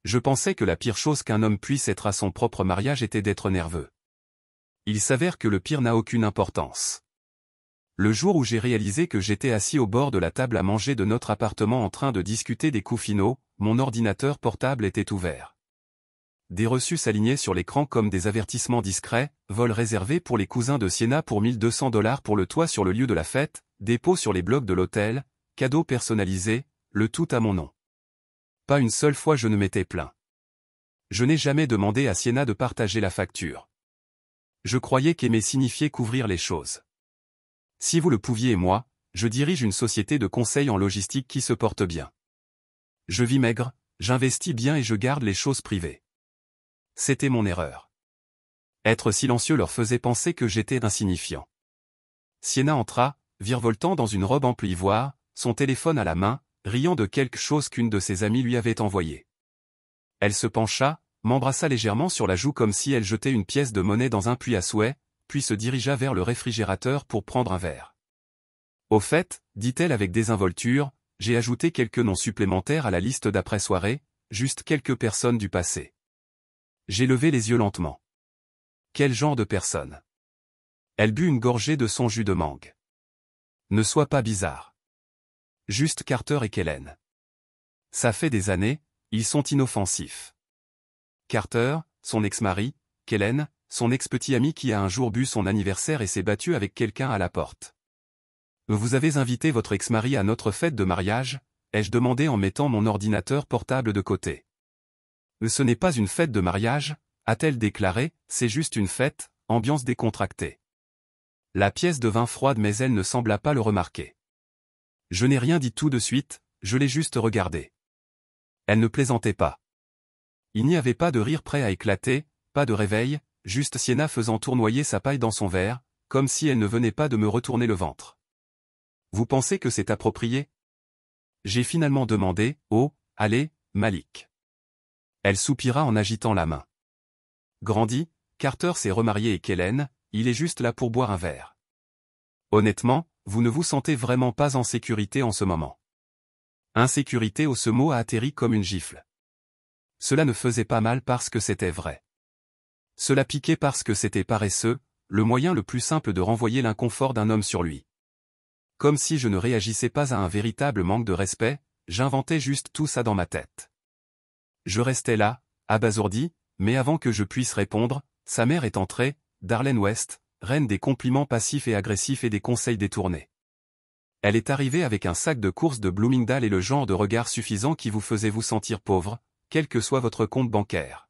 Je pensais que la pire chose qu'un homme puisse être à son propre mariage était d'être nerveux. Il s'avère que le pire n'a aucune importance. Le jour où j'ai réalisé que j'étais assis au bord de la table à manger de notre appartement en train de discuter des coups finaux, mon ordinateur portable était ouvert. Des reçus s'alignaient sur l'écran comme des avertissements discrets, vol réservé pour les cousins de Sienna pour $1200 pour le toit sur le lieu de la fête, dépôt sur les blocs de l'hôtel, cadeaux personnalisés, le tout à mon nom. Pas une seule fois je ne m'étais plaint. Je n'ai jamais demandé à Sienna de partager la facture. Je croyais qu'aimer signifiait couvrir les choses. Si vous le pouviez et moi, je dirige une société de conseil en logistique qui se porte bien. Je vis maigre, j'investis bien et je garde les choses privées. C'était mon erreur. Être silencieux leur faisait penser que j'étais insignifiant. Sienna entra, virevoltant dans une robe ample ivoire, son téléphone à la main, riant de quelque chose qu'une de ses amies lui avait envoyé. Elle se pencha, m'embrassa légèrement sur la joue comme si elle jetait une pièce de monnaie dans un puits à souhait, puis se dirigea vers le réfrigérateur pour prendre un verre. Au fait, dit-elle avec désinvolture, j'ai ajouté quelques noms supplémentaires à la liste d'après-soirée, juste quelques personnes du passé. J'ai levé les yeux lentement. Quel genre de personne? Elle but une gorgée de son jus de mangue. Ne sois pas bizarre. Juste Carter et Kellen. Ça fait des années, ils sont inoffensifs. Carter, son ex-mari, Kellen, son ex-petit ami qui a un jour bu son anniversaire et s'est battu avec quelqu'un à la porte. Vous avez invité votre ex-mari à notre fête de mariage, ai-je demandé en mettant mon ordinateur portable de côté. Ce n'est pas une fête de mariage, a-t-elle déclaré, c'est juste une fête, ambiance décontractée. La pièce devint froide mais elle ne sembla pas le remarquer. Je n'ai rien dit tout de suite, je l'ai juste regardé. Elle ne plaisantait pas. Il n'y avait pas de rire prêt à éclater, pas de réveil, juste Sienna faisant tournoyer sa paille dans son verre, comme si elle ne venait pas de me retourner le ventre. Vous pensez que c'est approprié? J'ai finalement demandé, oh, allez, Malik. Elle soupira en agitant la main. Grandi, Carter s'est remarié et Kellen, il est juste là pour boire un verre. Honnêtement, vous ne vous sentez vraiment pas en sécurité en ce moment. Insécurité ce mot a atterri comme une gifle. Cela ne faisait pas mal parce que c'était vrai. Cela piquait parce que c'était paresseux, le moyen le plus simple de renvoyer l'inconfort d'un homme sur lui. Comme si je ne réagissais pas à un véritable manque de respect, j'inventais juste tout ça dans ma tête. Je restais là, abasourdi, mais avant que je puisse répondre, sa mère est entrée, Darlene West, reine des compliments passifs et agressifs et des conseils détournés. Elle est arrivée avec un sac de courses de Bloomingdale et le genre de regard suffisant qui vous faisait vous sentir pauvre, quel que soit votre compte bancaire.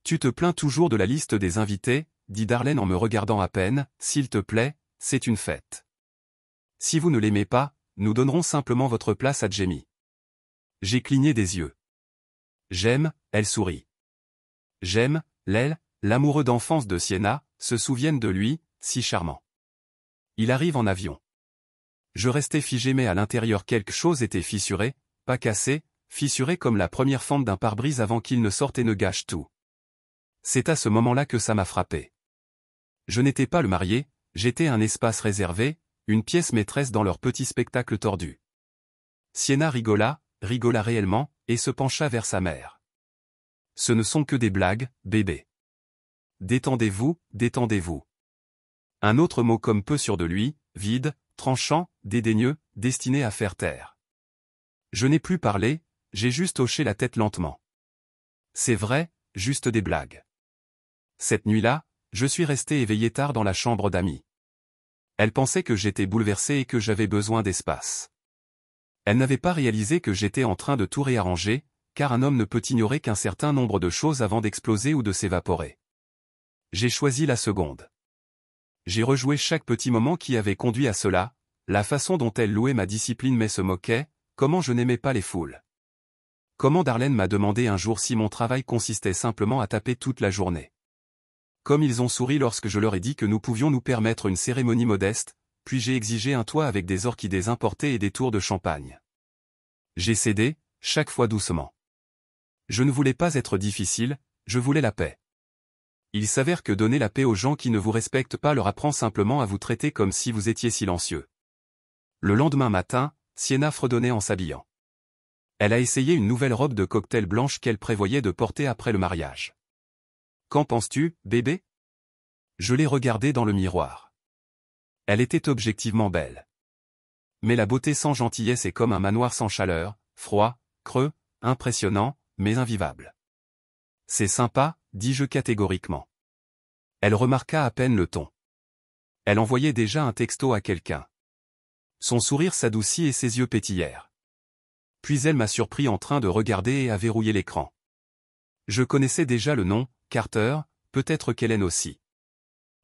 Tu te plains toujours de la liste des invités, dit Darlene en me regardant à peine, s'il te plaît, c'est une fête. Si vous ne l'aimez pas, nous donnerons simplement votre place à Jamie. J'ai cligné des yeux. J'aime, elle sourit. J'aime, l'amoureux d'enfance de Sienna, se souviennent de lui, si charmant. Il arrive en avion. Je restais figé mais à l'intérieur quelque chose était fissuré, pas cassé, fissuré comme la première fente d'un pare-brise avant qu'il ne sorte et ne gâche tout. C'est à ce moment-là que ça m'a frappé. Je n'étais pas le marié, j'étais un espace réservé, une pièce maîtresse dans leur petit spectacle tordu. Sienna rigola réellement, et se pencha vers sa mère. Ce ne sont que des blagues, bébé. Détendez-vous, détendez-vous. Un autre mot comme peu sûr de lui, vide, tranchant, dédaigneux, destiné à faire taire. Je n'ai plus parlé, j'ai juste hoché la tête lentement. C'est vrai, juste des blagues. Cette nuit-là, je suis resté éveillé tard dans la chambre d'amis. Elle pensait que j'étais bouleversé et que j'avais besoin d'espace. Elle n'avait pas réalisé que j'étais en train de tout réarranger, car un homme ne peut ignorer qu'un certain nombre de choses avant d'exploser ou de s'évaporer. J'ai choisi la seconde. J'ai rejoué chaque petit moment qui avait conduit à cela, la façon dont elle louait ma discipline mais se moquait, comment je n'aimais pas les foules. Comment Darlene m'a demandé un jour si mon travail consistait simplement à taper toute la journée. Comme ils ont souri lorsque je leur ai dit que nous pouvions nous permettre une cérémonie modeste, puis j'ai exigé un toit avec des orchidées importées et des tours de champagne. J'ai cédé, chaque fois doucement. Je ne voulais pas être difficile, je voulais la paix. Il s'avère que donner la paix aux gens qui ne vous respectent pas leur apprend simplement à vous traiter comme si vous étiez silencieux. Le lendemain matin, Sienna fredonnait en s'habillant. Elle a essayé une nouvelle robe de cocktail blanche qu'elle prévoyait de porter après le mariage. Qu'en penses-tu, bébé? Je l'ai regardée dans le miroir. Elle était objectivement belle. Mais la beauté sans gentillesse est comme un manoir sans chaleur, froid, creux, impressionnant, mais invivable. C'est sympa, dis-je catégoriquement. Elle remarqua à peine le ton. Elle envoyait déjà un texto à quelqu'un. Son sourire s'adoucit et ses yeux pétillèrent. Puis elle m'a surpris en train de regarder et a verrouillé l'écran. Je connaissais déjà le nom, Carter, peut-être qu'Hélène aussi.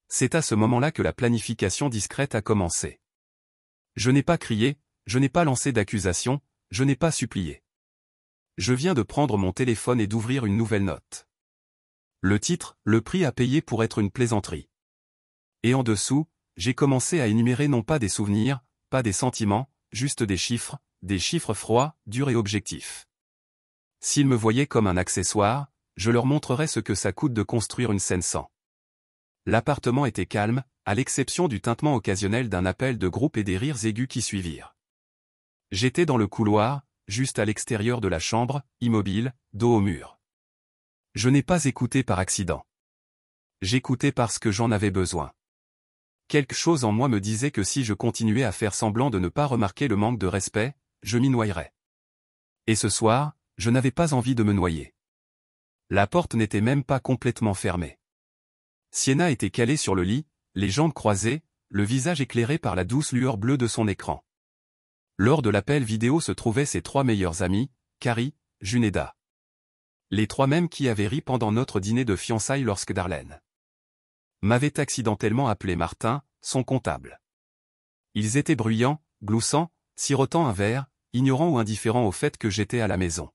C'est à ce moment-là que la planification discrète a commencé. Je n'ai pas crié, je n'ai pas lancé d'accusation, je n'ai pas supplié. Je viens de prendre mon téléphone et d'ouvrir une nouvelle note. Le titre, le prix à payer pour être une plaisanterie. Et en dessous, j'ai commencé à énumérer non pas des souvenirs, pas des sentiments, juste des chiffres froids, durs et objectifs. S'ils me voyaient comme un accessoire, je leur montrerais ce que ça coûte de construire une scène sans. L'appartement était calme, à l'exception du tintement occasionnel d'un appel de groupe et des rires aigus qui suivirent. J'étais dans le couloir, juste à l'extérieur de la chambre, immobile, dos au mur. Je n'ai pas écouté par accident. J'écoutais parce que j'en avais besoin. Quelque chose en moi me disait que si je continuais à faire semblant de ne pas remarquer le manque de respect, je m'y noyerais. Et ce soir, je n'avais pas envie de me noyer. La porte n'était même pas complètement fermée. Sienna était calée sur le lit, les jambes croisées, le visage éclairé par la douce lueur bleue de son écran. Lors de l'appel vidéo se trouvaient ses 3 meilleures amies, Carrie, Juneda. Les 3 mêmes qui avaient ri pendant notre dîner de fiançailles lorsque Darlene m'avait accidentellement appelé Martin, son comptable. Ils étaient bruyants, gloussants, sirotant un verre, ignorants ou indifférents au fait que j'étais à la maison.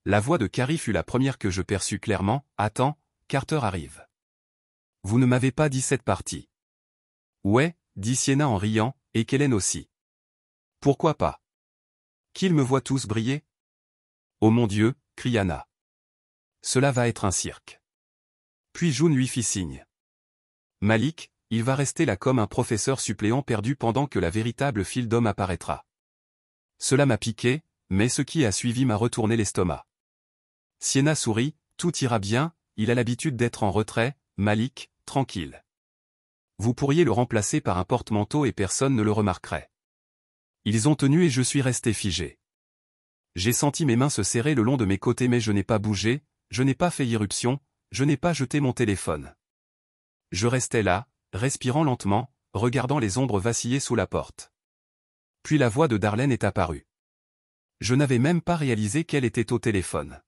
La voix de Carrie fut la première que je perçus clairement. « Attends, Carter arrive. » « Vous ne m'avez pas dit cette partie. »« Ouais, » dit Sienna en riant, et qu'Hélène aussi. « Pourquoi pas? Qu'ils me voient tous briller? »« Oh mon Dieu » cria Anna. « Cela va être un cirque. » Puis June lui fit signe. « Malik, il va rester là comme un professeur suppléant perdu pendant que la véritable file d'hommes apparaîtra. » Cela m'a piqué, mais ce qui a suivi m'a retourné l'estomac. Sienna sourit, « Tout ira bien, il a l'habitude d'être en retrait, Malik, tranquille. Vous pourriez le remplacer par un porte-manteau et personne ne le remarquerait. » Ils ont tenu et je suis resté figé. J'ai senti mes mains se serrer le long de mes côtés mais je n'ai pas bougé, je n'ai pas fait irruption, je n'ai pas jeté mon téléphone. Je restais là, respirant lentement, regardant les ombres vaciller sous la porte. Puis la voix de Darlene est apparue. Je n'avais même pas réalisé qu'elle était au téléphone.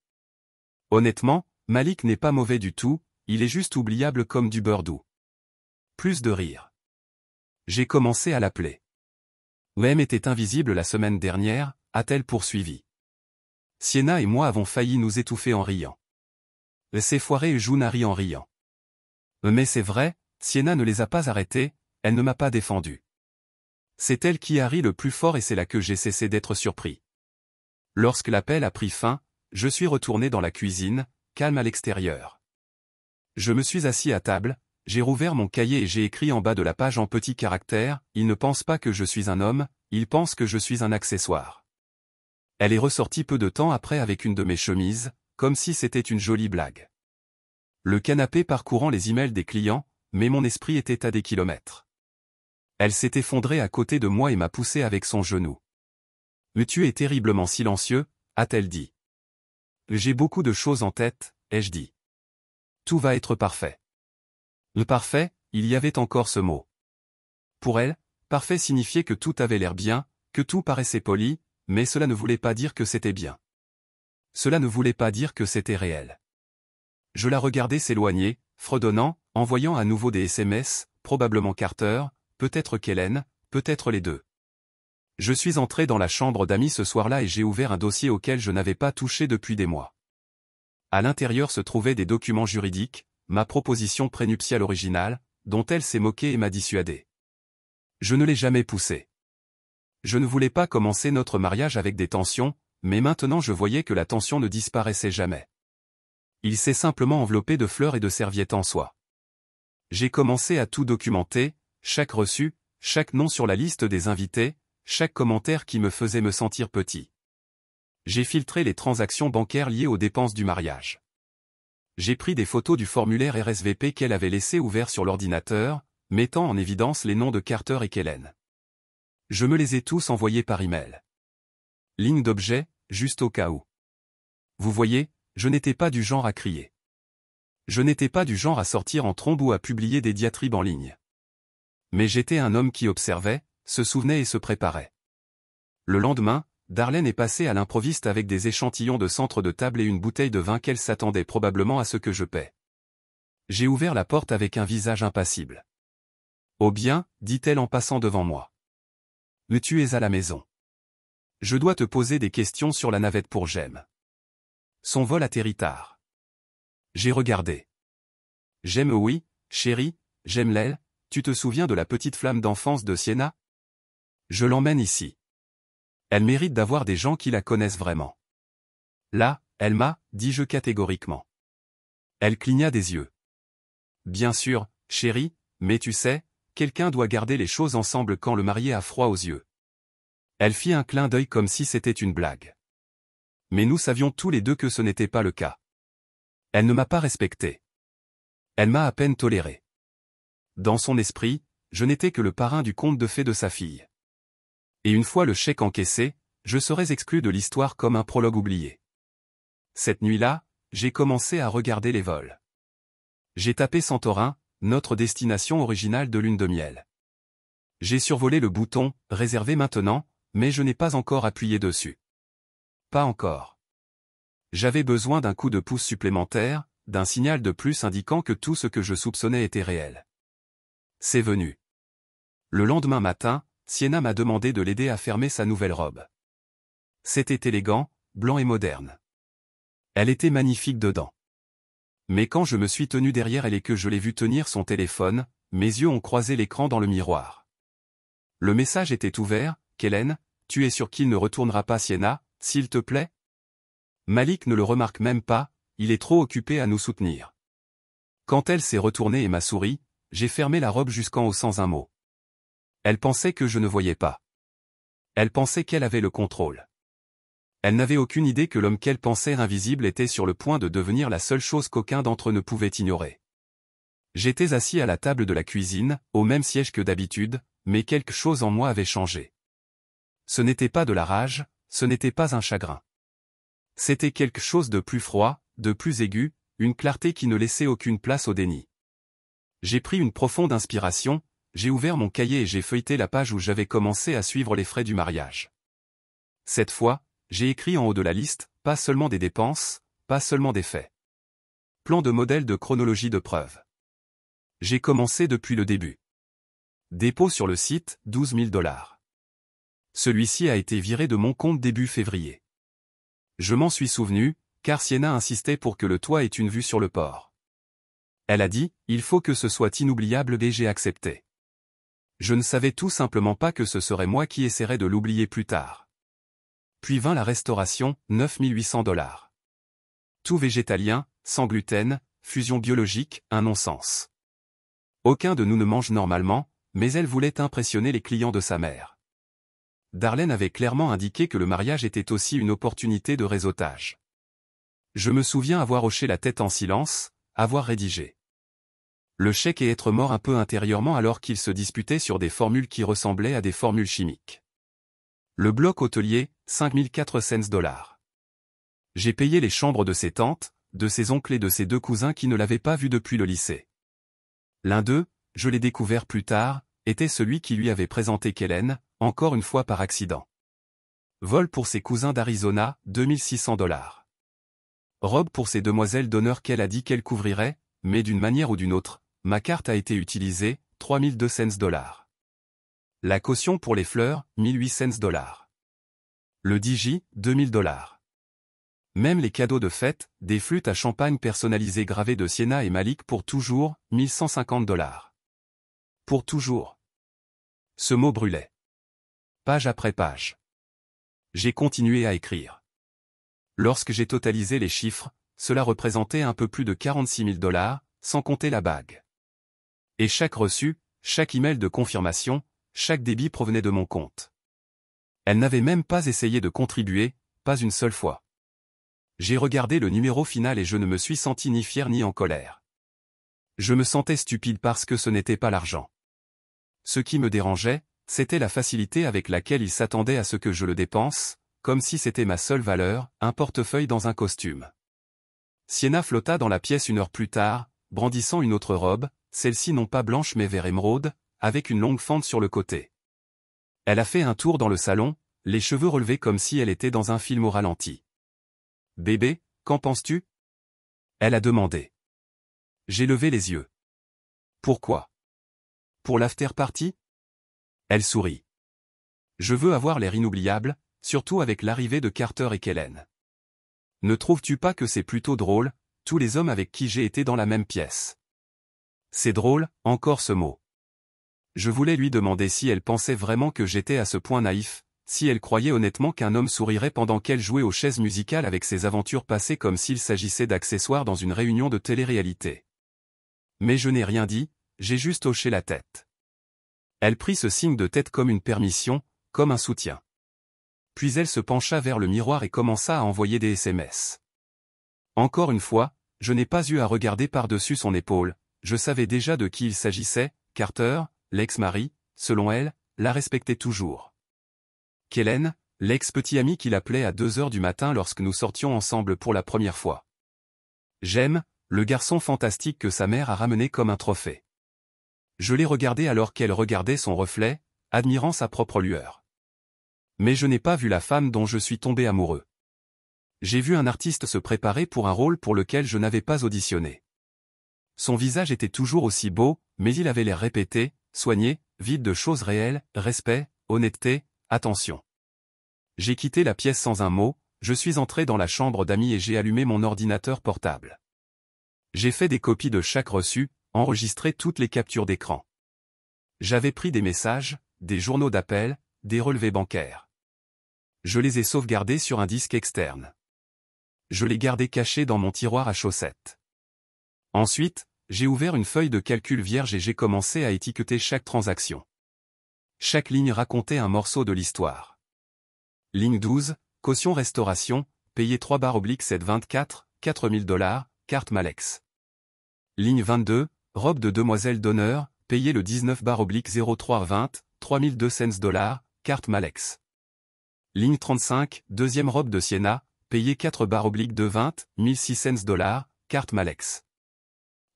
Honnêtement, Malik n'est pas mauvais du tout, il est juste oubliable comme du beurre doux. Plus de rire. J'ai commencé à l'appeler. Wem était invisible la semaine dernière, a-t-elle poursuivi. Sienna et moi avons failli nous étouffer en riant. C'est foiré et June a ri en riant. Mais c'est vrai, Sienna ne les a pas arrêtés, elle ne m'a pas défendu. C'est elle qui a ri le plus fort et c'est là que j'ai cessé d'être surpris. Lorsque l'appel a pris fin, je suis retourné dans la cuisine, calme à l'extérieur. Je me suis assis à table, j'ai rouvert mon cahier et j'ai écrit en bas de la page en petits caractères, « Ils ne pensent pas que je suis un homme, ils pensent que je suis un accessoire. » Elle est ressortie peu de temps après avec une de mes chemises, comme si c'était une jolie blague. Le canapé parcourant les emails des clients, mais mon esprit était à des kilomètres. Elle s'est effondrée à côté de moi et m'a poussé avec son genou. « Mais tu es terriblement silencieux » a-t-elle dit. « J'ai beaucoup de choses en tête » ai-je dit. « Tout va être parfait. » Le parfait, il y avait encore ce mot. Pour elle, parfait signifiait que tout avait l'air bien, que tout paraissait poli, mais cela ne voulait pas dire que c'était bien. Cela ne voulait pas dire que c'était réel. Je la regardais s'éloigner, fredonnant, envoyant à nouveau des SMS, probablement Carter, peut-être qu'Hélène, peut-être les deux. Je suis entré dans la chambre d'amis ce soir-là et j'ai ouvert un dossier auquel je n'avais pas touché depuis des mois. À l'intérieur se trouvaient des documents juridiques, ma proposition prénuptiale originale, dont elle s'est moquée et m'a dissuadé. Je ne l'ai jamais poussée. Je ne voulais pas commencer notre mariage avec des tensions, mais maintenant je voyais que la tension ne disparaissait jamais. Il s'est simplement enveloppé de fleurs et de serviettes en soie. J'ai commencé à tout documenter, chaque reçu, chaque nom sur la liste des invités, chaque commentaire qui me faisait me sentir petit. J'ai filtré les transactions bancaires liées aux dépenses du mariage. J'ai pris des photos du formulaire RSVP qu'elle avait laissé ouvert sur l'ordinateur, mettant en évidence les noms de Carter et Kellen. Je me les ai tous envoyés par email. Ligne d'objet, juste au cas où. Vous voyez, je n'étais pas du genre à crier. Je n'étais pas du genre à sortir en trombe ou à publier des diatribes en ligne. Mais j'étais un homme qui observait, se souvenait et se préparait. Le lendemain, Darlene est passée à l'improviste avec des échantillons de centre de table et une bouteille de vin qu'elle s'attendait probablement à ce que je paie. J'ai ouvert la porte avec un visage impassible. « Oh bien, dit-elle en passant devant moi. Mais tu es à la maison. Je dois te poser des questions sur la navette pour Jem. Son vol atterrit tard. J'ai regardé. Jem, oui, chérie, Jem Lel, tu te souviens de la petite flamme d'enfance de Sienna? Je l'emmène ici. Elle mérite d'avoir des gens qui la connaissent vraiment. Là, elle m'a, dis-je catégoriquement. Elle cligna des yeux. Bien sûr, chérie, mais tu sais, quelqu'un doit garder les choses ensemble quand le marié a froid aux yeux. Elle fit un clin d'œil comme si c'était une blague. Mais nous savions tous les deux que ce n'était pas le cas. Elle ne m'a pas respecté. Elle m'a à peine toléré. Dans son esprit, je n'étais que le parrain du conte de fées de sa fille. Et une fois le chèque encaissé, je serais exclu de l'histoire comme un prologue oublié. Cette nuit-là, j'ai commencé à regarder les vols. J'ai tapé Santorin, notre destination originale de lune de miel. J'ai survolé le bouton « Réservé maintenant », mais je n'ai pas encore appuyé dessus. Pas encore. J'avais besoin d'un coup de pouce supplémentaire, d'un signal de plus indiquant que tout ce que je soupçonnais était réel. C'est venu. Le lendemain matin, Sienna m'a demandé de l'aider à fermer sa nouvelle robe. C'était élégant, blanc et moderne. Elle était magnifique dedans. Mais quand je me suis tenu derrière elle et que je l'ai vue tenir son téléphone, mes yeux ont croisé l'écran dans le miroir. Le message était ouvert, « Kellen, tu es sûr qu'il ne retournera pas Sienna, s'il te plaît ?» Malik ne le remarque même pas, il est trop occupé à nous soutenir. Quand elle s'est retournée et m'a souri, j'ai fermé la robe jusqu'en haut sans un mot. Elle pensait que je ne voyais pas. Elle pensait qu'elle avait le contrôle. Elle n'avait aucune idée que l'homme qu'elle pensait invisible était sur le point de devenir la seule chose qu'aucun d'entre eux ne pouvait ignorer. J'étais assis à la table de la cuisine, au même siège que d'habitude, mais quelque chose en moi avait changé. Ce n'était pas de la rage, ce n'était pas un chagrin. C'était quelque chose de plus froid, de plus aigu, une clarté qui ne laissait aucune place au déni. J'ai pris une profonde inspiration, j'ai ouvert mon cahier et j'ai feuilleté la page où j'avais commencé à suivre les frais du mariage. Cette fois, j'ai écrit en haut de la liste, pas seulement des dépenses, pas seulement des faits. Plan de modèle de chronologie de preuves. J'ai commencé depuis le début. Dépôt sur le site, 12 000 $. Celui-ci a été viré de mon compte début février. Je m'en suis souvenu, car Sienna insistait pour que le toit ait une vue sur le port. Elle a dit, il faut que ce soit inoubliable et j'ai accepté. Je ne savais tout simplement pas que ce serait moi qui essaierais de l'oublier plus tard. Puis vint la restauration, 9 800 $. Tout végétalien, sans gluten, fusion biologique, un non-sens. Aucun de nous ne mange normalement, mais elle voulait impressionner les clients de sa mère. Darlene avait clairement indiqué que le mariage était aussi une opportunité de réseautage. Je me souviens avoir hoché la tête en silence, avoir rédigé le chèque et être mort un peu intérieurement alors qu'il se disputait sur des formules qui ressemblaient à des formules chimiques. Le bloc hôtelier, 5400 $. J'ai payé les chambres de ses tantes, de ses oncles et de ses deux cousins qui ne l'avaient pas vu depuis le lycée. L'un d'eux, je l'ai découvert plus tard, était celui qui lui avait présenté Kellen, encore une fois par accident. Vol pour ses cousins d'Arizona, 2600 $. Robe pour ses demoiselles d'honneur qu'elle a dit qu'elle couvrirait, mais d'une manière ou d'une autre, ma carte a été utilisée, 3200 $. La caution pour les fleurs, 1800 $. Le DJ, 2000 $. Même les cadeaux de fête, des flûtes à champagne personnalisées gravées de Sienna et Malik pour toujours, 1150 $. Pour toujours. Ce mot brûlait. Page après page. J'ai continué à écrire. Lorsque j'ai totalisé les chiffres, cela représentait un peu plus de 46 000 $, sans compter la bague. Et chaque reçu, chaque email de confirmation, chaque débit provenait de mon compte. Elle n'avait même pas essayé de contribuer, pas une seule fois. J'ai regardé le numéro final et je ne me suis senti ni fier ni en colère. Je me sentais stupide parce que ce n'était pas l'argent. Ce qui me dérangeait, c'était la facilité avec laquelle il s'attendait à ce que je le dépense, comme si c'était ma seule valeur, un portefeuille dans un costume. Sienna flotta dans la pièce une heure plus tard, brandissant une autre robe, celle-ci non pas blanche mais vert émeraude, avec une longue fente sur le côté. Elle a fait un tour dans le salon, les cheveux relevés comme si elle était dans un film au ralenti. « Bébé, qu'en penses-tu » elle a demandé. J'ai levé les yeux. « Pourquoi ? Pour l'after-party » elle sourit. Je veux avoir l'air inoubliable, surtout avec l'arrivée de Carter et Kellen. Ne trouves-tu pas que c'est plutôt drôle, tous les hommes avec qui j'ai été dans la même pièce? C'est drôle, encore ce mot. Je voulais lui demander si elle pensait vraiment que j'étais à ce point naïf, si elle croyait honnêtement qu'un homme sourirait pendant qu'elle jouait aux chaises musicales avec ses aventures passées comme s'il s'agissait d'accessoires dans une réunion de télé-réalité. Mais je n'ai rien dit, j'ai juste hoché la tête. Elle prit ce signe de tête comme une permission, comme un soutien. Puis elle se pencha vers le miroir et commença à envoyer des SMS. Encore une fois, je n'ai pas eu à regarder par-dessus son épaule, je savais déjà de qui il s'agissait, Carter, l'ex-mari, selon elle, la respectait toujours. Kellen, l'ex-petit ami qui l'appelait à 2 heures du matin lorsque nous sortions ensemble pour la première fois. J'aime, le garçon fantastique que sa mère a ramené comme un trophée. Je l'ai regardé alors qu'elle regardait son reflet, admirant sa propre lueur. Mais je n'ai pas vu la femme dont je suis tombé amoureux. J'ai vu un artiste se préparer pour un rôle pour lequel je n'avais pas auditionné. Son visage était toujours aussi beau, mais il avait l'air répété, soigné, vide de choses réelles, respect, honnêteté, attention. J'ai quitté la pièce sans un mot, je suis entré dans la chambre d'amis et j'ai allumé mon ordinateur portable. J'ai fait des copies de chaque reçu, enregistré toutes les captures d'écran. J'avais pris des messages, des journaux d'appel, des relevés bancaires. Je les ai sauvegardés sur un disque externe. Je les gardais cachés dans mon tiroir à chaussettes. Ensuite, j'ai ouvert une feuille de calcul vierge et j'ai commencé à étiqueter chaque transaction. Chaque ligne racontait un morceau de l'histoire. Ligne 12, caution restauration, payé 3/724, $4000, carte Malex. Ligne 22, robe de demoiselle d'honneur, payé le 19/0320, $3200, carte Malex. Ligne 35, deuxième robe de Sienna, payé 4/220, $1600, carte Malex.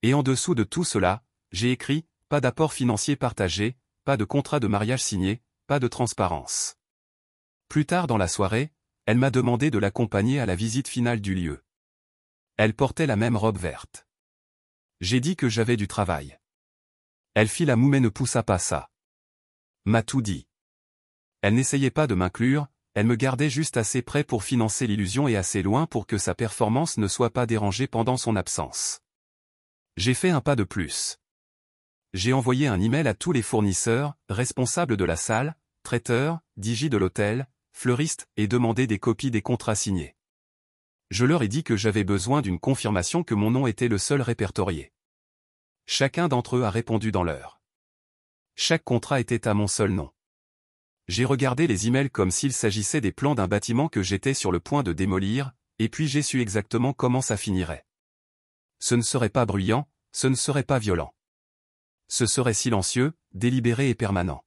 Et en dessous de tout cela, j'ai écrit, pas d'apport financier partagé, pas de contrat de mariage signé, pas de transparence. Plus tard dans la soirée, elle m'a demandé de l'accompagner à la visite finale du lieu. Elle portait la même robe verte. J'ai dit que j'avais du travail. Elle fit la moue mais ne poussa pas ça. M'a tout dit. Elle n'essayait pas de m'inclure, elle me gardait juste assez près pour financer l'illusion et assez loin pour que sa performance ne soit pas dérangée pendant son absence. J'ai fait un pas de plus. J'ai envoyé un email à tous les fournisseurs, responsables de la salle, traiteurs, DJ de l'hôtel, fleuristes et demandé des copies des contrats signés. Je leur ai dit que j'avais besoin d'une confirmation que mon nom était le seul répertorié. Chacun d'entre eux a répondu dans l'heure. Chaque contrat était à mon seul nom. J'ai regardé les emails comme s'il s'agissait des plans d'un bâtiment que j'étais sur le point de démolir, et puis j'ai su exactement comment ça finirait. Ce ne serait pas bruyant, ce ne serait pas violent. Ce serait silencieux, délibéré et permanent.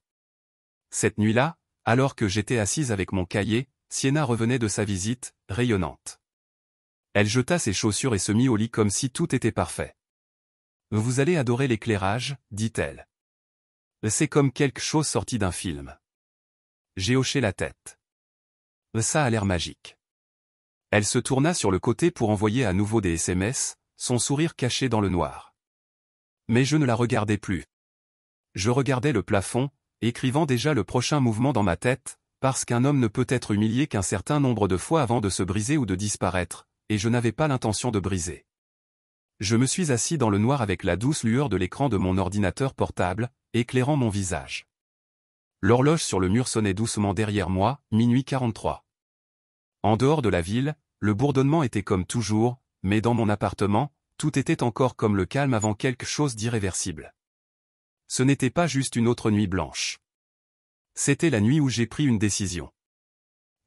Cette nuit-là, alors que j'étais assise avec mon cahier, Sienna revenait de sa visite, rayonnante. Elle jeta ses chaussures et se mit au lit comme si tout était parfait. « Vous allez adorer l'éclairage, dit-elle. C'est comme quelque chose sorti d'un film. » J'ai hoché la tête. Ça a l'air magique. Elle se tourna sur le côté pour envoyer à nouveau des SMS, son sourire caché dans le noir. Mais je ne la regardais plus. Je regardais le plafond, écrivant déjà le prochain mouvement dans ma tête, parce qu'un homme ne peut être humilié qu'un certain nombre de fois avant de se briser ou de disparaître, et je n'avais pas l'intention de briser. Je me suis assis dans le noir avec la douce lueur de l'écran de mon ordinateur portable, éclairant mon visage. L'horloge sur le mur sonnait doucement derrière moi, minuit 43. En dehors de la ville, le bourdonnement était comme toujours, mais dans mon appartement, tout était encore comme le calme avant quelque chose d'irréversible. Ce n'était pas juste une autre nuit blanche. C'était la nuit où j'ai pris une décision.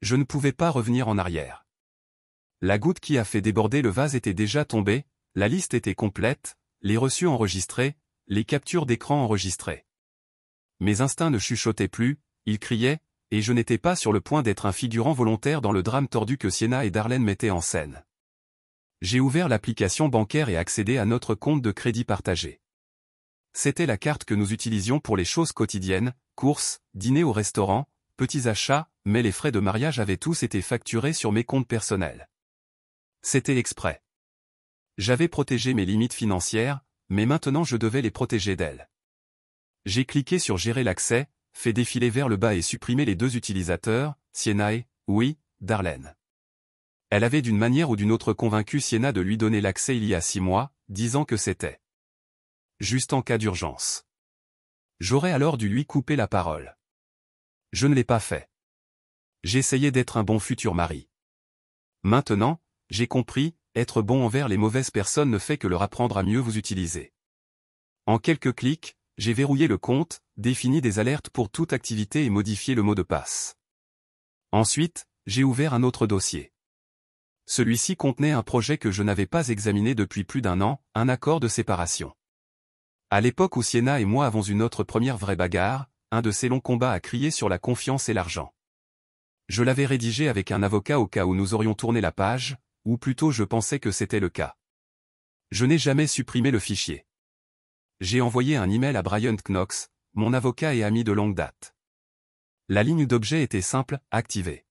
Je ne pouvais pas revenir en arrière. La goutte qui a fait déborder le vase était déjà tombée, la liste était complète, les reçus enregistrés, les captures d'écran enregistrées. Mes instincts ne chuchotaient plus, ils criaient, et je n'étais pas sur le point d'être un figurant volontaire dans le drame tordu que Sienna et Darlene mettaient en scène. J'ai ouvert l'application bancaire et accédé à notre compte de crédit partagé. C'était la carte que nous utilisions pour les choses quotidiennes, courses, dîner au restaurant, petits achats, mais les frais de mariage avaient tous été facturés sur mes comptes personnels. C'était exprès. J'avais protégé mes limites financières, mais maintenant je devais les protéger d'elles. J'ai cliqué sur Gérer l'accès, fait défiler vers le bas et supprimer les deux utilisateurs, Sienna et, oui, Darlene. Elle avait d'une manière ou d'une autre convaincu Sienna de lui donner l'accès il y a 6 mois, disant que c'était juste en cas d'urgence. J'aurais alors dû lui couper la parole. Je ne l'ai pas fait. J'essayais d'être un bon futur mari. Maintenant, j'ai compris, être bon envers les mauvaises personnes ne fait que leur apprendre à mieux vous utiliser. En quelques clics, j'ai verrouillé le compte, défini des alertes pour toute activité et modifié le mot de passe. Ensuite, j'ai ouvert un autre dossier. Celui-ci contenait un projet que je n'avais pas examiné depuis plus d'1 an, un accord de séparation. À l'époque où Sienna et moi avons eu notre première vraie bagarre, un de ces longs combats à crier sur la confiance et l'argent. Je l'avais rédigé avec un avocat au cas où nous aurions tourné la page, ou plutôt je pensais que c'était le cas. Je n'ai jamais supprimé le fichier. J'ai envoyé un email à Brian Knox, mon avocat et ami de longue date. La ligne d'objet était simple, activée.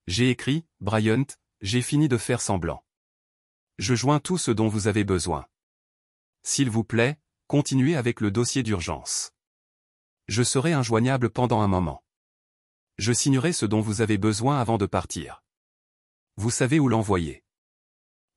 J'ai écrit, Brian, j'ai fini de faire semblant. Je joins tout ce dont vous avez besoin. S'il vous plaît, continuez avec le dossier d'urgence. Je serai injoignable pendant un moment. Je signerai ce dont vous avez besoin avant de partir. Vous savez où l'envoyer.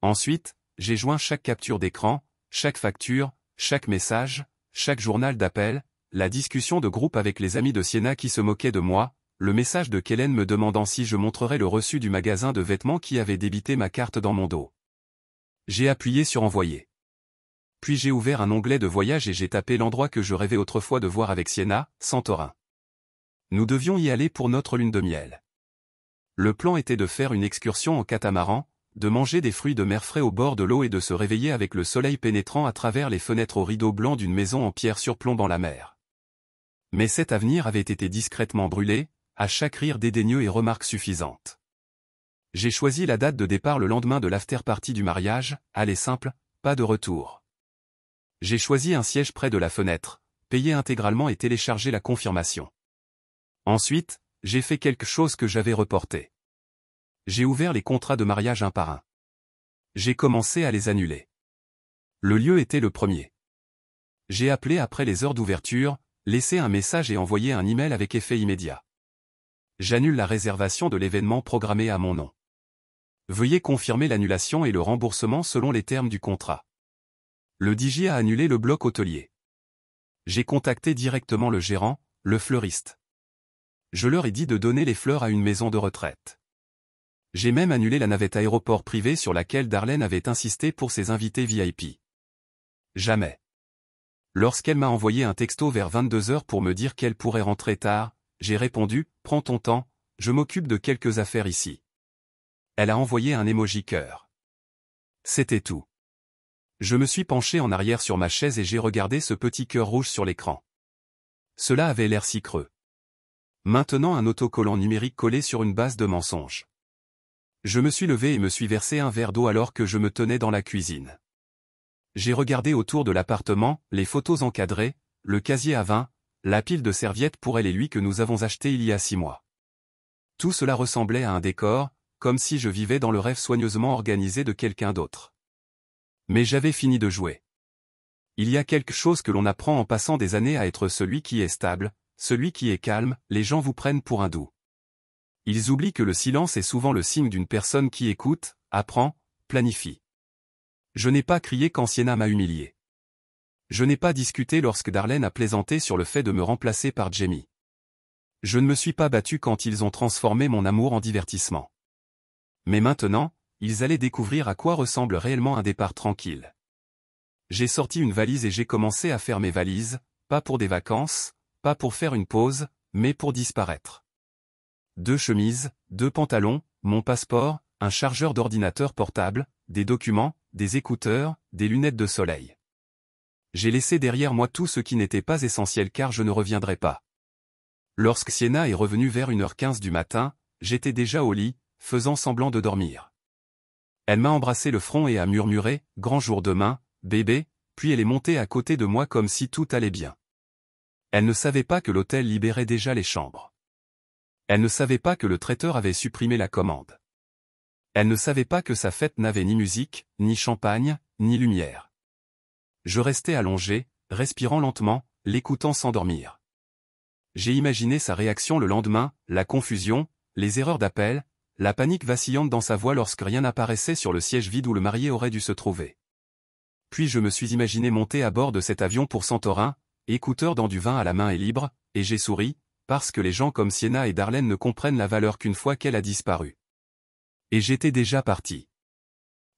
Ensuite, j'ai joint chaque capture d'écran, chaque facture, chaque message, chaque journal d'appel, la discussion de groupe avec les amis de Sienna qui se moquaient de moi, le message de Kellen me demandant si je montrerais le reçu du magasin de vêtements qui avait débité ma carte dans mon dos. J'ai appuyé sur Envoyer. Puis j'ai ouvert un onglet de voyage et j'ai tapé l'endroit que je rêvais autrefois de voir avec Sienna, Santorin. Nous devions y aller pour notre lune de miel. Le plan était de faire une excursion en catamaran, de manger des fruits de mer frais au bord de l'eau et de se réveiller avec le soleil pénétrant à travers les fenêtres aux rideaux blancs d'une maison en pierre surplombant la mer. Mais cet avenir avait été discrètement brûlé, à chaque rire dédaigneux et remarque suffisante. J'ai choisi la date de départ le lendemain de l'after-party du mariage, aller simple, pas de retour. J'ai choisi un siège près de la fenêtre, payé intégralement et téléchargé la confirmation. Ensuite, j'ai fait quelque chose que j'avais reporté. J'ai ouvert les contrats de mariage un par un. J'ai commencé à les annuler. Le lieu était le premier. J'ai appelé après les heures d'ouverture, laissé un message et envoyé un email avec effet immédiat. J'annule la réservation de l'événement programmé à mon nom. Veuillez confirmer l'annulation et le remboursement selon les termes du contrat. Le DJ a annulé le bloc hôtelier. J'ai contacté directement le gérant, le fleuriste. Je leur ai dit de donner les fleurs à une maison de retraite. J'ai même annulé la navette aéroport privée sur laquelle Darlene avait insisté pour ses invités VIP. Jamais. Lorsqu'elle m'a envoyé un texto vers 22h pour me dire qu'elle pourrait rentrer tard, j'ai répondu, prends ton temps, je m'occupe de quelques affaires ici. Elle a envoyé un emoji cœur. C'était tout. Je me suis penché en arrière sur ma chaise et j'ai regardé ce petit cœur rouge sur l'écran. Cela avait l'air si creux. Maintenant un autocollant numérique collé sur une base de mensonges. Je me suis levé et me suis versé un verre d'eau alors que je me tenais dans la cuisine. J'ai regardé autour de l'appartement, les photos encadrées, le casier à vin, la pile de serviettes pour elle et lui que nous avons acheté il y a 6 mois. Tout cela ressemblait à un décor, comme si je vivais dans le rêve soigneusement organisé de quelqu'un d'autre. Mais j'avais fini de jouer. Il y a quelque chose que l'on apprend en passant des années à être celui qui est stable, celui qui est calme, les gens vous prennent pour un doux. Ils oublient que le silence est souvent le signe d'une personne qui écoute, apprend, planifie. Je n'ai pas crié quand Sienna m'a humilié. Je n'ai pas discuté lorsque Darlene a plaisanté sur le fait de me remplacer par Jamie. Je ne me suis pas battu quand ils ont transformé mon amour en divertissement. Mais maintenant, ils allaient découvrir à quoi ressemble réellement un départ tranquille. J'ai sorti une valise et j'ai commencé à faire mes valises, pas pour des vacances, pas pour faire une pause, mais pour disparaître. 2 chemises, 2 pantalons, mon passeport, un chargeur d'ordinateur portable, des documents, des écouteurs, des lunettes de soleil. J'ai laissé derrière moi tout ce qui n'était pas essentiel car je ne reviendrai pas. Lorsque Sienna est revenue vers 1h15 du matin, j'étais déjà au lit, faisant semblant de dormir. Elle m'a embrassé le front et a murmuré « Grand jour demain, bébé », puis elle est montée à côté de moi comme si tout allait bien. Elle ne savait pas que l'hôtel libérait déjà les chambres. Elle ne savait pas que le traiteur avait supprimé la commande. Elle ne savait pas que sa fête n'avait ni musique, ni champagne, ni lumière. Je restais allongé, respirant lentement, l'écoutant s'endormir. J'ai imaginé sa réaction le lendemain, la confusion, les erreurs d'appel, la panique vacillante dans sa voix lorsque rien n'apparaissait sur le siège vide où le marié aurait dû se trouver. Puis je me suis imaginé monter à bord de cet avion pour Santorin, écouteurs dans du vin à la main et libre, et j'ai souri, parce que les gens comme Sienna et Darlene ne comprennent la valeur qu'une fois qu'elle a disparu. Et j'étais déjà parti.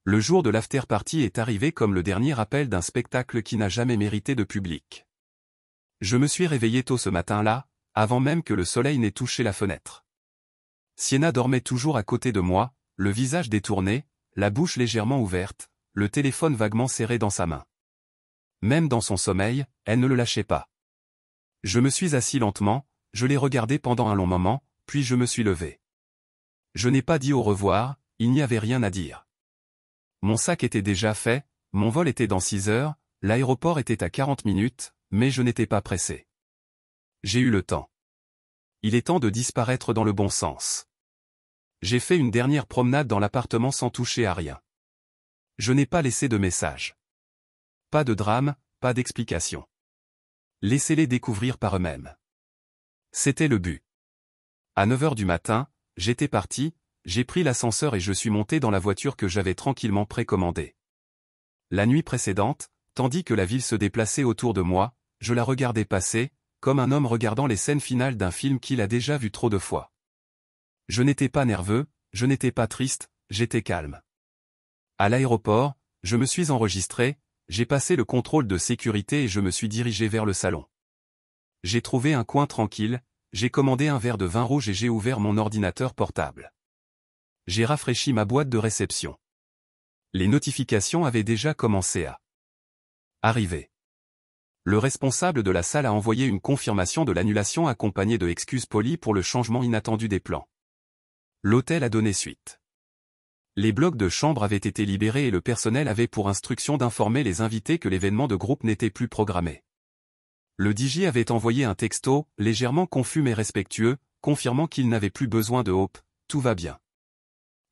Le jour de l'after-party est arrivé comme le dernier appel d'un spectacle qui n'a jamais mérité de public. Je me suis réveillé tôt ce matin-là, avant même que le soleil n'ait touché la fenêtre. Sienna dormait toujours à côté de moi, le visage détourné, la bouche légèrement ouverte, le téléphone vaguement serré dans sa main. Même dans son sommeil, elle ne le lâchait pas. Je me suis assis lentement, je l'ai regardé pendant un long moment, puis je me suis levé. Je n'ai pas dit au revoir, il n'y avait rien à dire. Mon sac était déjà fait, mon vol était dans 6 heures, l'aéroport était à 40 minutes, mais je n'étais pas pressé. J'ai eu le temps. Il est temps de disparaître dans le bon sens. J'ai fait une dernière promenade dans l'appartement sans toucher à rien. Je n'ai pas laissé de message. Pas de drame, pas d'explication. Laissez-les découvrir par eux-mêmes. C'était le but. À 9 heures du matin, j'étais parti, j'ai pris l'ascenseur et je suis monté dans la voiture que j'avais tranquillement précommandée. La nuit précédente, tandis que la ville se déplaçait autour de moi, je la regardais passer, comme un homme regardant les scènes finales d'un film qu'il a déjà vu trop de fois. Je n'étais pas nerveux, je n'étais pas triste, j'étais calme. À l'aéroport, je me suis enregistré, j'ai passé le contrôle de sécurité et je me suis dirigé vers le salon. J'ai trouvé un coin tranquille, j'ai commandé un verre de vin rouge et j'ai ouvert mon ordinateur portable. J'ai rafraîchi ma boîte de réception. Les notifications avaient déjà commencé à arriver. Le responsable de la salle a envoyé une confirmation de l'annulation accompagnée de excuses polies pour le changement inattendu des plans. L'hôtel a donné suite. Les blocs de chambres avaient été libérés et le personnel avait pour instruction d'informer les invités que l'événement de groupe n'était plus programmé. Le DJ avait envoyé un texto, légèrement confus mais respectueux, confirmant qu'il n'avait plus besoin de Hope, tout va bien.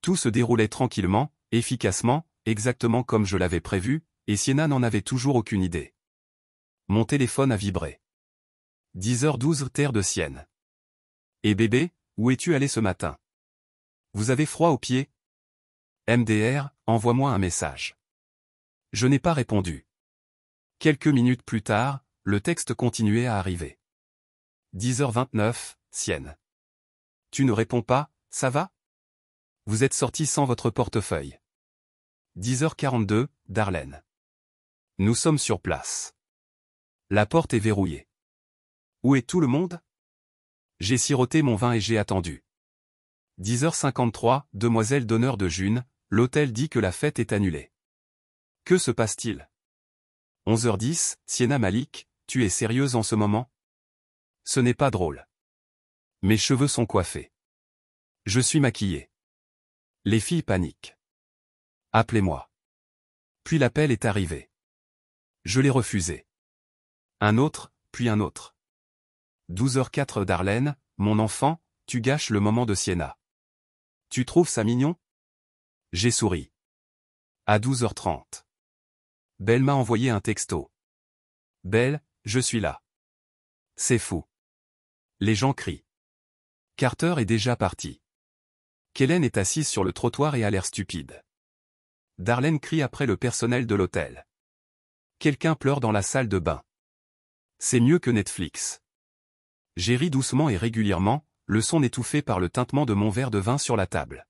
Tout se déroulait tranquillement, efficacement, exactement comme je l'avais prévu, et Sienna n'en avait toujours aucune idée. Mon téléphone a vibré. 10h12 Terre de Sienne. Et bébé, où es-tu allé ce matin? Vous avez froid aux pieds? MDR, envoie-moi un message. Je n'ai pas répondu. Quelques minutes plus tard, le texte continuait à arriver. 10h29, Sienne. Tu ne réponds pas, ça va? Vous êtes sorti sans votre portefeuille. 10h42, Darlene. Nous sommes sur place. La porte est verrouillée. Où est tout le monde? J'ai siroté mon vin et j'ai attendu. 10h53, demoiselle d'honneur de June, l'hôtel dit que la fête est annulée. Que se passe-t-il? 11h10, Sienna Malik, tu es sérieuse en ce moment? Ce n'est pas drôle. Mes cheveux sont coiffés. Je suis maquillée. Les filles paniquent. Appelez-moi. Puis l'appel est arrivé. Je l'ai refusé. Un autre, puis un autre. 12h04 Darlene, mon enfant, tu gâches le moment de Sienna. Tu trouves ça mignon? J'ai souri. À 12h30. Belle m'a envoyé un texto. Belle, je suis là. C'est fou. Les gens crient. Carter est déjà parti. Kellen est assise sur le trottoir et a l'air stupide. Darlene crie après le personnel de l'hôtel. Quelqu'un pleure dans la salle de bain. C'est mieux que Netflix. J'ai ri doucement et régulièrement, le son étouffé par le tintement de mon verre de vin sur la table.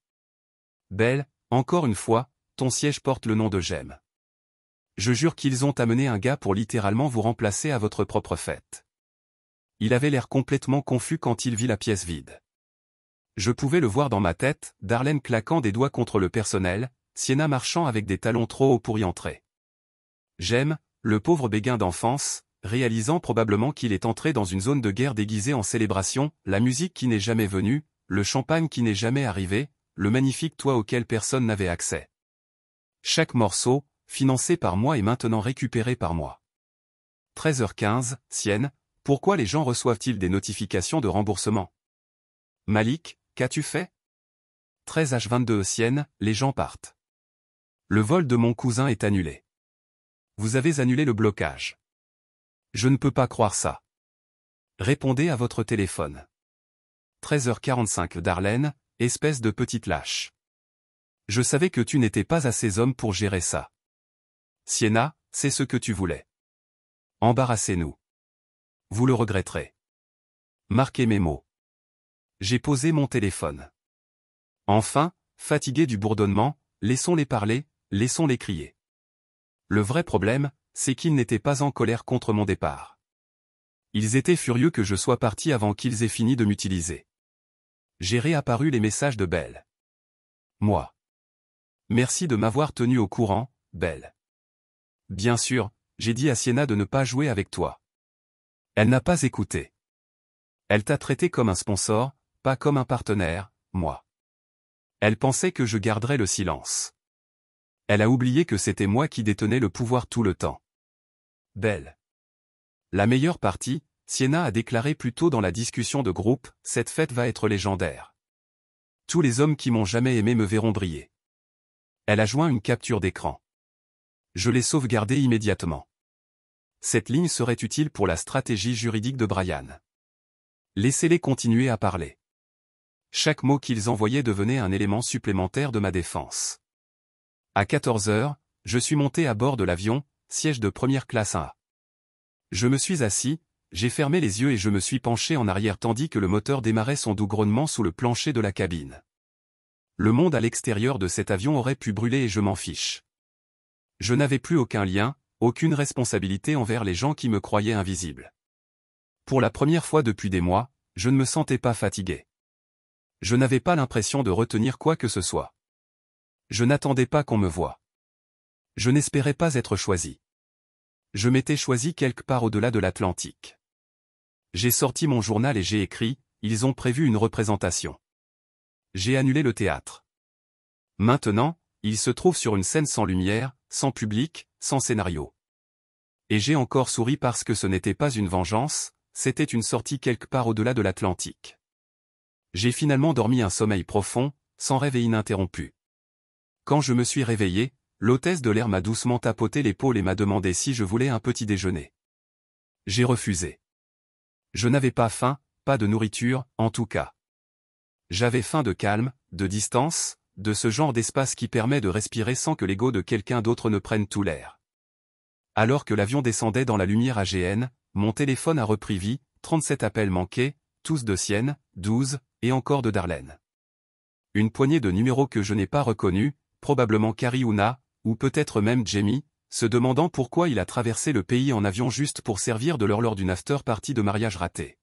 Belle, encore une fois, ton siège porte le nom de Jem. Je jure qu'ils ont amené un gars pour littéralement vous remplacer à votre propre fête. Il avait l'air complètement confus quand il vit la pièce vide. Je pouvais le voir dans ma tête, Darlene claquant des doigts contre le personnel, Sienna marchant avec des talons trop hauts pour y entrer. J'aime, le pauvre béguin d'enfance, réalisant probablement qu'il est entré dans une zone de guerre déguisée en célébration, la musique qui n'est jamais venue, le champagne qui n'est jamais arrivé, le magnifique toit auquel personne n'avait accès. Chaque morceau, financé par moi et maintenant récupéré par moi. 13h15, Sienne, pourquoi les gens reçoivent-ils des notifications de remboursement? Malik, qu'as-tu fait? 13h22, Sienne, les gens partent. Le vol de mon cousin est annulé. Vous avez annulé le blocage. Je ne peux pas croire ça. Répondez à votre téléphone. 13h45, Darlene, espèce de petite lâche. Je savais que tu n'étais pas assez homme pour gérer ça. Sienna, c'est ce que tu voulais. Embarrassez-nous. Vous le regretterez. Marquez mes mots. J'ai posé mon téléphone. Enfin, fatigué du bourdonnement, laissons-les parler, laissons-les crier. Le vrai problème, c'est qu'ils n'étaient pas en colère contre mon départ. Ils étaient furieux que je sois parti avant qu'ils aient fini de m'utiliser. J'ai réapparu les messages de Belle. Moi. Merci de m'avoir tenu au courant, Belle. Bien sûr, j'ai dit à Sienna de ne pas jouer avec toi. Elle n'a pas écouté. Elle t'a traité comme un sponsor, pas comme un partenaire, moi. Elle pensait que je garderais le silence. Elle a oublié que c'était moi qui détenais le pouvoir tout le temps. Belle. La meilleure partie, Sienna a déclaré plus tôt dans la discussion de groupe, cette fête va être légendaire. Tous les hommes qui m'ont jamais aimé me verront briller. Elle a joint une capture d'écran. Je l'ai sauvegardée immédiatement. Cette ligne serait utile pour la stratégie juridique de Brian. Laissez-les continuer à parler. Chaque mot qu'ils envoyaient devenait un élément supplémentaire de ma défense. À 14h, je suis monté à bord de l'avion, siège de première classe 1A. Je me suis assis, j'ai fermé les yeux et je me suis penché en arrière tandis que le moteur démarrait son doux grognement sous le plancher de la cabine. Le monde à l'extérieur de cet avion aurait pu brûler et je m'en fiche. Je n'avais plus aucun lien, aucune responsabilité envers les gens qui me croyaient invisible. Pour la première fois depuis des mois, je ne me sentais pas fatigué. Je n'avais pas l'impression de retenir quoi que ce soit. Je n'attendais pas qu'on me voie. Je n'espérais pas être choisi. Je m'étais choisi quelque part au-delà de l'Atlantique. J'ai sorti mon journal et j'ai écrit, ils ont prévu une représentation. J'ai annulé le théâtre. Maintenant, il se trouve sur une scène sans lumière, sans public, sans scénario. Et j'ai encore souri parce que ce n'était pas une vengeance, c'était une sortie quelque part au-delà de l'Atlantique. J'ai finalement dormi un sommeil profond, sans rêve et ininterrompu. Quand je me suis réveillé, l'hôtesse de l'air m'a doucement tapoté l'épaule et m'a demandé si je voulais un petit déjeuner. J'ai refusé. Je n'avais pas faim, pas de nourriture, en tout cas. J'avais faim de calme, de distance, de ce genre d'espace qui permet de respirer sans que l'ego de quelqu'un d'autre ne prenne tout l'air. Alors que l'avion descendait dans la lumière AGN, mon téléphone a repris vie, 37 appels manqués, tous de Sienne, 12, et encore de Darlene. Une poignée de numéros que je n'ai pas reconnus, probablement Carrie ou Na, ou peut-être même Jamie, se demandant pourquoi il a traversé le pays en avion juste pour servir de leur lors d'une after-party de mariage raté.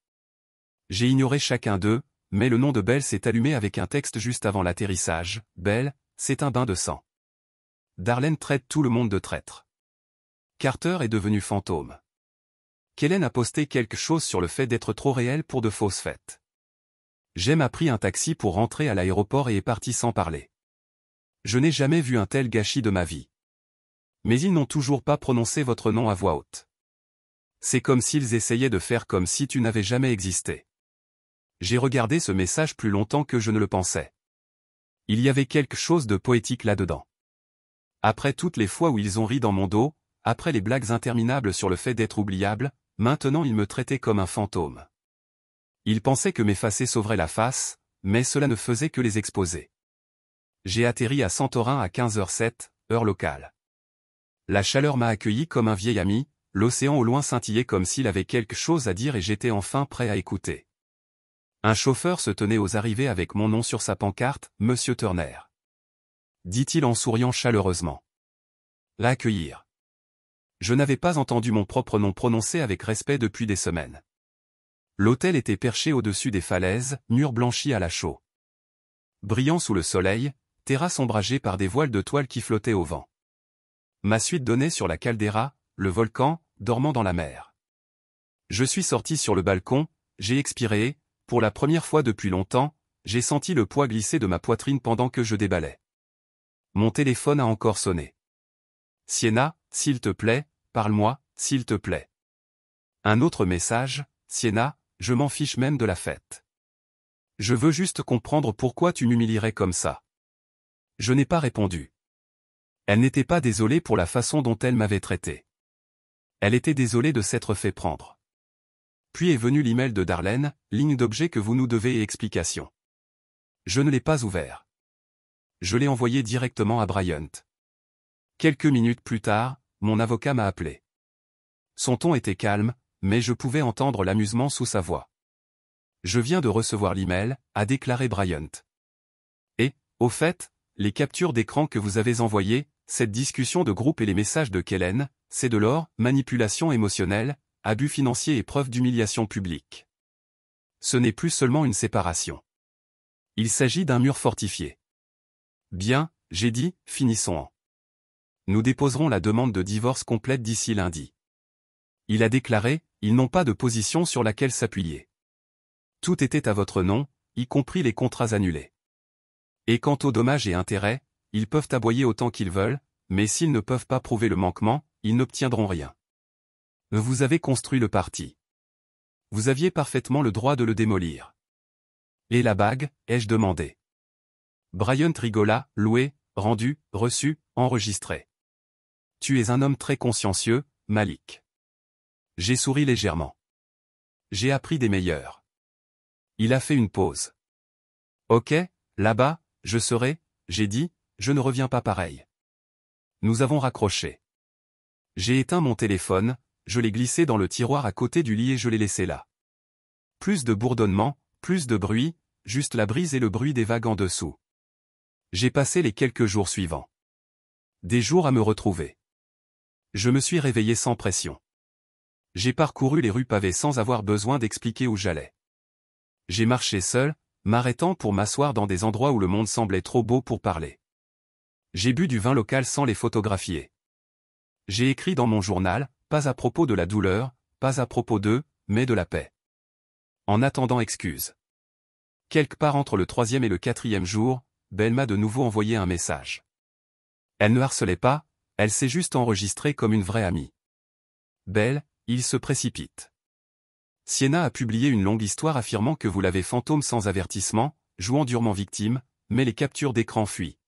J'ai ignoré chacun d'eux, mais le nom de Belle s'est allumé avec un texte juste avant l'atterrissage. Belle, c'est un bain de sang. Darlene traite tout le monde de traître. Carter est devenu fantôme. Kellen a posté quelque chose sur le fait d'être trop réel pour de fausses fêtes. Jem a pris un taxi pour rentrer à l'aéroport et est parti sans parler. Je n'ai jamais vu un tel gâchis de ma vie. Mais ils n'ont toujours pas prononcé votre nom à voix haute. C'est comme s'ils essayaient de faire comme si tu n'avais jamais existé. J'ai regardé ce message plus longtemps que je ne le pensais. Il y avait quelque chose de poétique là-dedans. Après toutes les fois où ils ont ri dans mon dos, après les blagues interminables sur le fait d'être oubliable, maintenant ils me traitaient comme un fantôme. Ils pensaient que m'effacer sauverait la face, mais cela ne faisait que les exposer. J'ai atterri à Santorin à 15h07, heure locale. La chaleur m'a accueilli comme un vieil ami, l'océan au loin scintillait comme s'il avait quelque chose à dire et j'étais enfin prêt à écouter. Un chauffeur se tenait aux arrivées avec mon nom sur sa pancarte, Monsieur Turner. Dit-il en souriant chaleureusement. L'accueillir. Je n'avais pas entendu mon propre nom prononcé avec respect depuis des semaines. L'hôtel était perché au-dessus des falaises, murs blanchis à la chaux. brillant sous le soleil, terrasse ombragée par des voiles de toile qui flottaient au vent. Ma suite donnait sur la caldeira, le volcan, dormant dans la mer. Je suis sorti sur le balcon, j'ai expiré et, pour la première fois depuis longtemps, j'ai senti le poids glisser de ma poitrine pendant que je déballais. Mon téléphone a encore sonné. Sienna, s'il te plaît, parle-moi, s'il te plaît. Un autre message, Sienna, je m'en fiche même de la fête. Je veux juste comprendre pourquoi tu m'humilierais comme ça. Je n'ai pas répondu. Elle n'était pas désolée pour la façon dont elle m'avait traité. Elle était désolée de s'être fait prendre. Puis est venu l'email de Darlene, ligne d'objet que vous nous devez et explication. Je ne l'ai pas ouvert. Je l'ai envoyé directement à Bryant. Quelques minutes plus tard, mon avocat m'a appelé. Son ton était calme, mais je pouvais entendre l'amusement sous sa voix. Je viens de recevoir l'email, a déclaré Bryant. Et, au fait, les captures d'écran que vous avez envoyées, cette discussion de groupe et les messages de Kellen, c'est de l'or, manipulation émotionnelle, abus financier et preuve d'humiliation publique. Ce n'est plus seulement une séparation. Il s'agit d'un mur fortifié. Bien, j'ai dit, finissons-en. Nous déposerons la demande de divorce complète d'ici lundi. Il a déclaré, ils n'ont pas de position sur laquelle s'appuyer. Tout était à votre nom, y compris les contrats annulés. Et quant aux dommages et intérêts, ils peuvent aboyer autant qu'ils veulent, mais s'ils ne peuvent pas prouver le manquement, ils n'obtiendront rien. Vous avez construit le parti. Vous aviez parfaitement le droit de le démolir. Et la bague, ai-je demandé. Bryant rigola, loué, rendu, reçu, enregistré. Tu es un homme très consciencieux, Malik. J'ai souri légèrement. J'ai appris des meilleurs. Il a fait une pause. Ok, là-bas, je serai, j'ai dit, je ne reviens pas pareil. Nous avons raccroché. J'ai éteint mon téléphone, je l'ai glissé dans le tiroir à côté du lit et je l'ai laissé là. Plus de bourdonnement, plus de bruit, juste la brise et le bruit des vagues en dessous. J'ai passé les quelques jours suivants. Des jours à me retrouver. Je me suis réveillé sans pression. J'ai parcouru les rues pavées sans avoir besoin d'expliquer où j'allais. J'ai marché seul, m'arrêtant pour m'asseoir dans des endroits où le monde semblait trop beau pour parler. J'ai bu du vin local sans les photographier. J'ai écrit dans mon journal, pas à propos de la douleur, pas à propos d'eux, mais de la paix. En attendant excuse. Quelque part entre le 3e et le 4e jour, Belle m'a de nouveau envoyé un message. Elle ne harcelait pas, elle s'est juste enregistrée comme une vraie amie. Belle, il se précipite. Sienna a publié une longue histoire affirmant que vous l'avez fantôme sans avertissement, jouant durement victime, mais les captures d'écran fuient.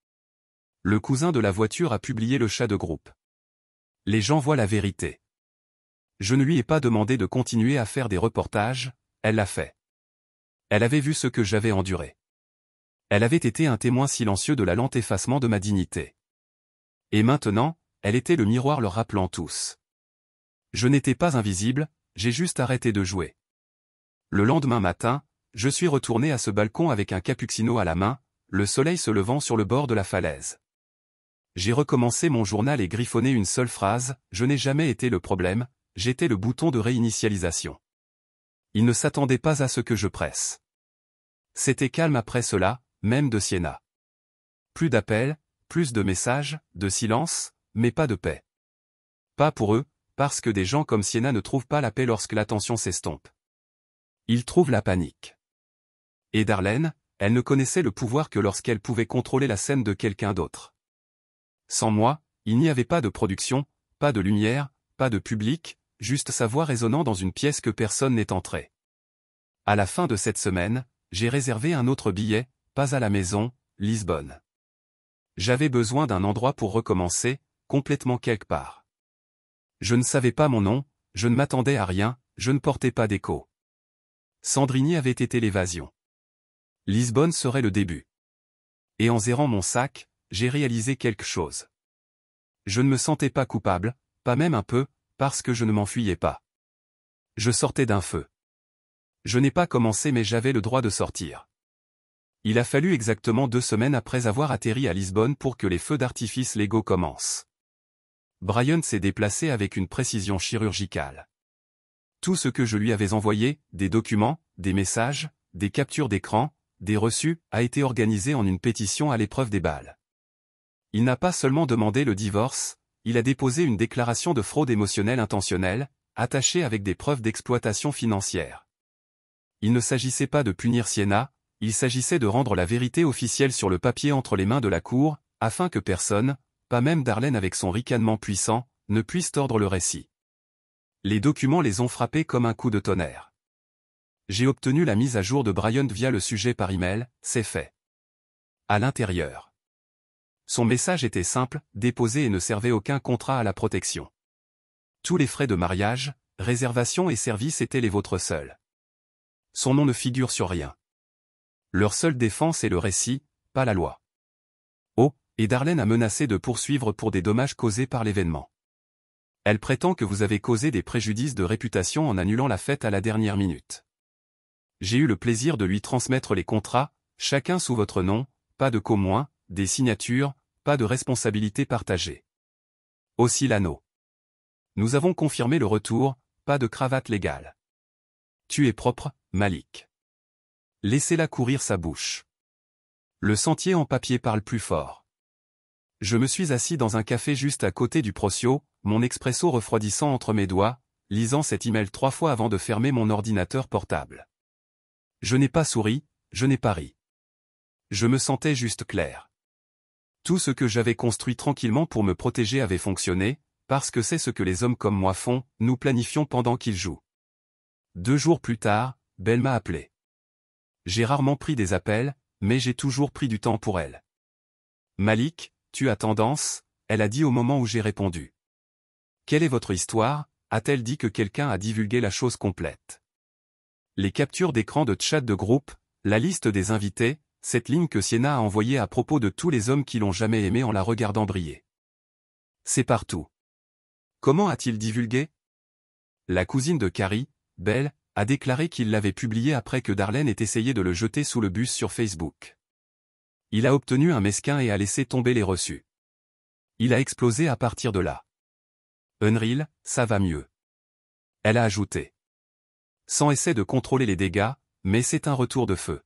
Le cousin de la voiture a publié le chat de groupe. Les gens voient la vérité. Je ne lui ai pas demandé de continuer à faire des reportages, elle l'a fait. Elle avait vu ce que j'avais enduré. Elle avait été un témoin silencieux de la lent effacement de ma dignité. Et maintenant, elle était le miroir leur rappelant tous. Je n'étais pas invisible, j'ai juste arrêté de jouer. Le lendemain matin, je suis retourné à ce balcon avec un cappuccino à la main, le soleil se levant sur le bord de la falaise. J'ai recommencé mon journal et griffonné une seule phrase, je n'ai jamais été le problème, j'étais le bouton de réinitialisation. Il ne s'attendait pas à ce que je presse. C'était calme après cela, même de Sienna. Plus d'appels, plus de messages, de silence, mais pas de paix. Pas pour eux, parce que des gens comme Sienna ne trouvent pas la paix lorsque la tension s'estompe. Ils trouvent la panique. Et Darlene, elle ne connaissait le pouvoir que lorsqu'elle pouvait contrôler la scène de quelqu'un d'autre. Sans moi, il n'y avait pas de production, pas de lumière, pas de public, juste sa voix résonnant dans une pièce que personne n'est entré. À la fin de cette semaine, j'ai réservé un autre billet, pas à la maison, Lisbonne. J'avais besoin d'un endroit pour recommencer, complètement quelque part. Je ne savais pas mon nom, je ne m'attendais à rien, je ne portais pas d'écho. Sandrini avait été l'évasion. Lisbonne serait le début. Et en zérant mon sac, j'ai réalisé quelque chose. Je ne me sentais pas coupable, pas même un peu, parce que je ne m'enfuyais pas. Je sortais d'un feu. Je n'ai pas commencé mais j'avais le droit de sortir. Il a fallu exactement 2 semaines après avoir atterri à Lisbonne pour que les feux d'artifice légaux commencent. Bryant s'est déplacé avec une précision chirurgicale. Tout ce que je lui avais envoyé, des documents, des messages, des captures d'écran, des reçus, a été organisé en une pétition à l'épreuve des balles. Il n'a pas seulement demandé le divorce, il a déposé une déclaration de fraude émotionnelle intentionnelle, attachée avec des preuves d'exploitation financière. Il ne s'agissait pas de punir Sienna, il s'agissait de rendre la vérité officielle sur le papier entre les mains de la cour, afin que personne, pas même Darlene avec son ricanement puissant, ne puisse tordre le récit. Les documents les ont frappés comme un coup de tonnerre. J'ai obtenu la mise à jour de Bryant via le sujet par email, c'est fait. À l'intérieur. Son message était simple, déposé et ne servait aucun contrat à la protection. Tous les frais de mariage, réservation et services étaient les vôtres seuls. Son nom ne figure sur rien. Leur seule défense est le récit, pas la loi. Oh, et Darlene a menacé de poursuivre pour des dommages causés par l'événement. Elle prétend que vous avez causé des préjudices de réputation en annulant la fête à la dernière minute. J'ai eu le plaisir de lui transmettre les contrats, chacun sous votre nom, pas de communs, des signatures, pas de responsabilité partagée. Aussi l'anneau. Nous avons confirmé le retour, pas de cravate légale. Tu es propre, Malik. Laissez-la courir sa bouche. Le sentier en papier parle plus fort. Je me suis assis dans un café juste à côté du Procio, mon expresso refroidissant entre mes doigts, lisant cet email 3 fois avant de fermer mon ordinateur portable. Je n'ai pas souri, je n'ai pas ri. Je me sentais juste clair. Tout ce que j'avais construit tranquillement pour me protéger avait fonctionné, parce que c'est ce que les hommes comme moi font, nous planifions pendant qu'ils jouent. 2 jours plus tard, Belle m'a appelé. J'ai rarement pris des appels, mais j'ai toujours pris du temps pour elle. Malik, tu as tendance, elle a dit au moment où j'ai répondu. Quelle est votre histoire, a-t-elle dit que quelqu'un a divulgué la chose complète. Les captures d'écran de chat de groupe, la liste des invités, cette ligne que Sienna a envoyée à propos de tous les hommes qui l'ont jamais aimée en la regardant briller. C'est partout. Comment a-t-il divulgué? La cousine de Carrie, Belle, a déclaré qu'il l'avait publié après que Darlene ait essayé de le jeter sous le bus sur Facebook. Il a obtenu un mesquin et a laissé tomber les reçus. Il a explosé à partir de là. Unreal, ça va mieux. Elle a ajouté. Sans essayer de contrôler les dégâts, mais c'est un retour de feu.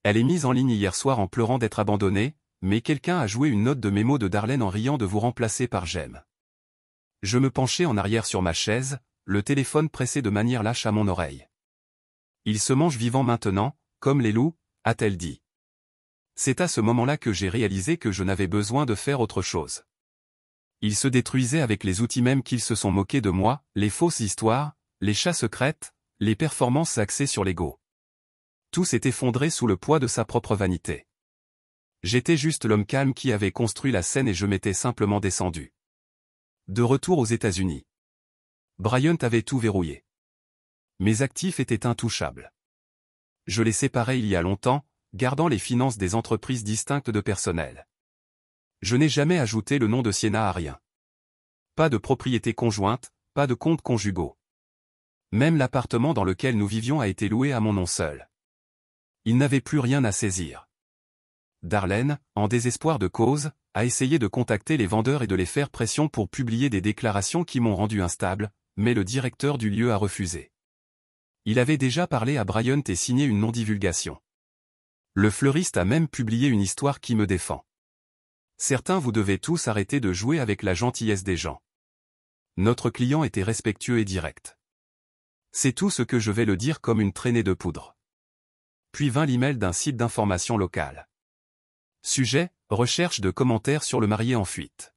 Elle est mise en ligne hier soir en pleurant d'être abandonnée, mais quelqu'un a joué une note de mémo de Darlene en riant de vous remplacer par j'aime. Je me penchai en arrière sur ma chaise, le téléphone pressé de manière lâche à mon oreille. Il se mange vivant maintenant, comme les loups, a-t-elle dit. C'est à ce moment-là que j'ai réalisé que je n'avais besoin de faire autre chose. Il se détruisait avec les outils mêmes qu'ils se sont moqués de moi, les fausses histoires, les chats secrètes, les performances axées sur l'ego. Tout s'est effondré sous le poids de sa propre vanité. J'étais juste l'homme calme qui avait construit la scène et je m'étais simplement descendu. De retour aux États-Unis. Bryant avait tout verrouillé. Mes actifs étaient intouchables. Je les séparais il y a longtemps, gardant les finances des entreprises distinctes de personnel. Je n'ai jamais ajouté le nom de Sienna à rien. Pas de propriété conjointe, pas de comptes conjugaux. Même l'appartement dans lequel nous vivions a été loué à mon nom seul. Il n'avait plus rien à saisir. Darlene, en désespoir de cause, a essayé de contacter les vendeurs et de les faire pression pour publier des déclarations qui m'ont rendu instable, mais le directeur du lieu a refusé. Il avait déjà parlé à Bryant et signé une non-divulgation. Le fleuriste a même publié une histoire qui me défend. Certains vous devez tous arrêter de jouer avec la gentillesse des gens. Notre client était respectueux et direct. C'est tout ce que je vais le dire comme une traînée de poudre. Puis vint l'email d'un site d'information local. Sujet, recherche de commentaires sur le marié en fuite.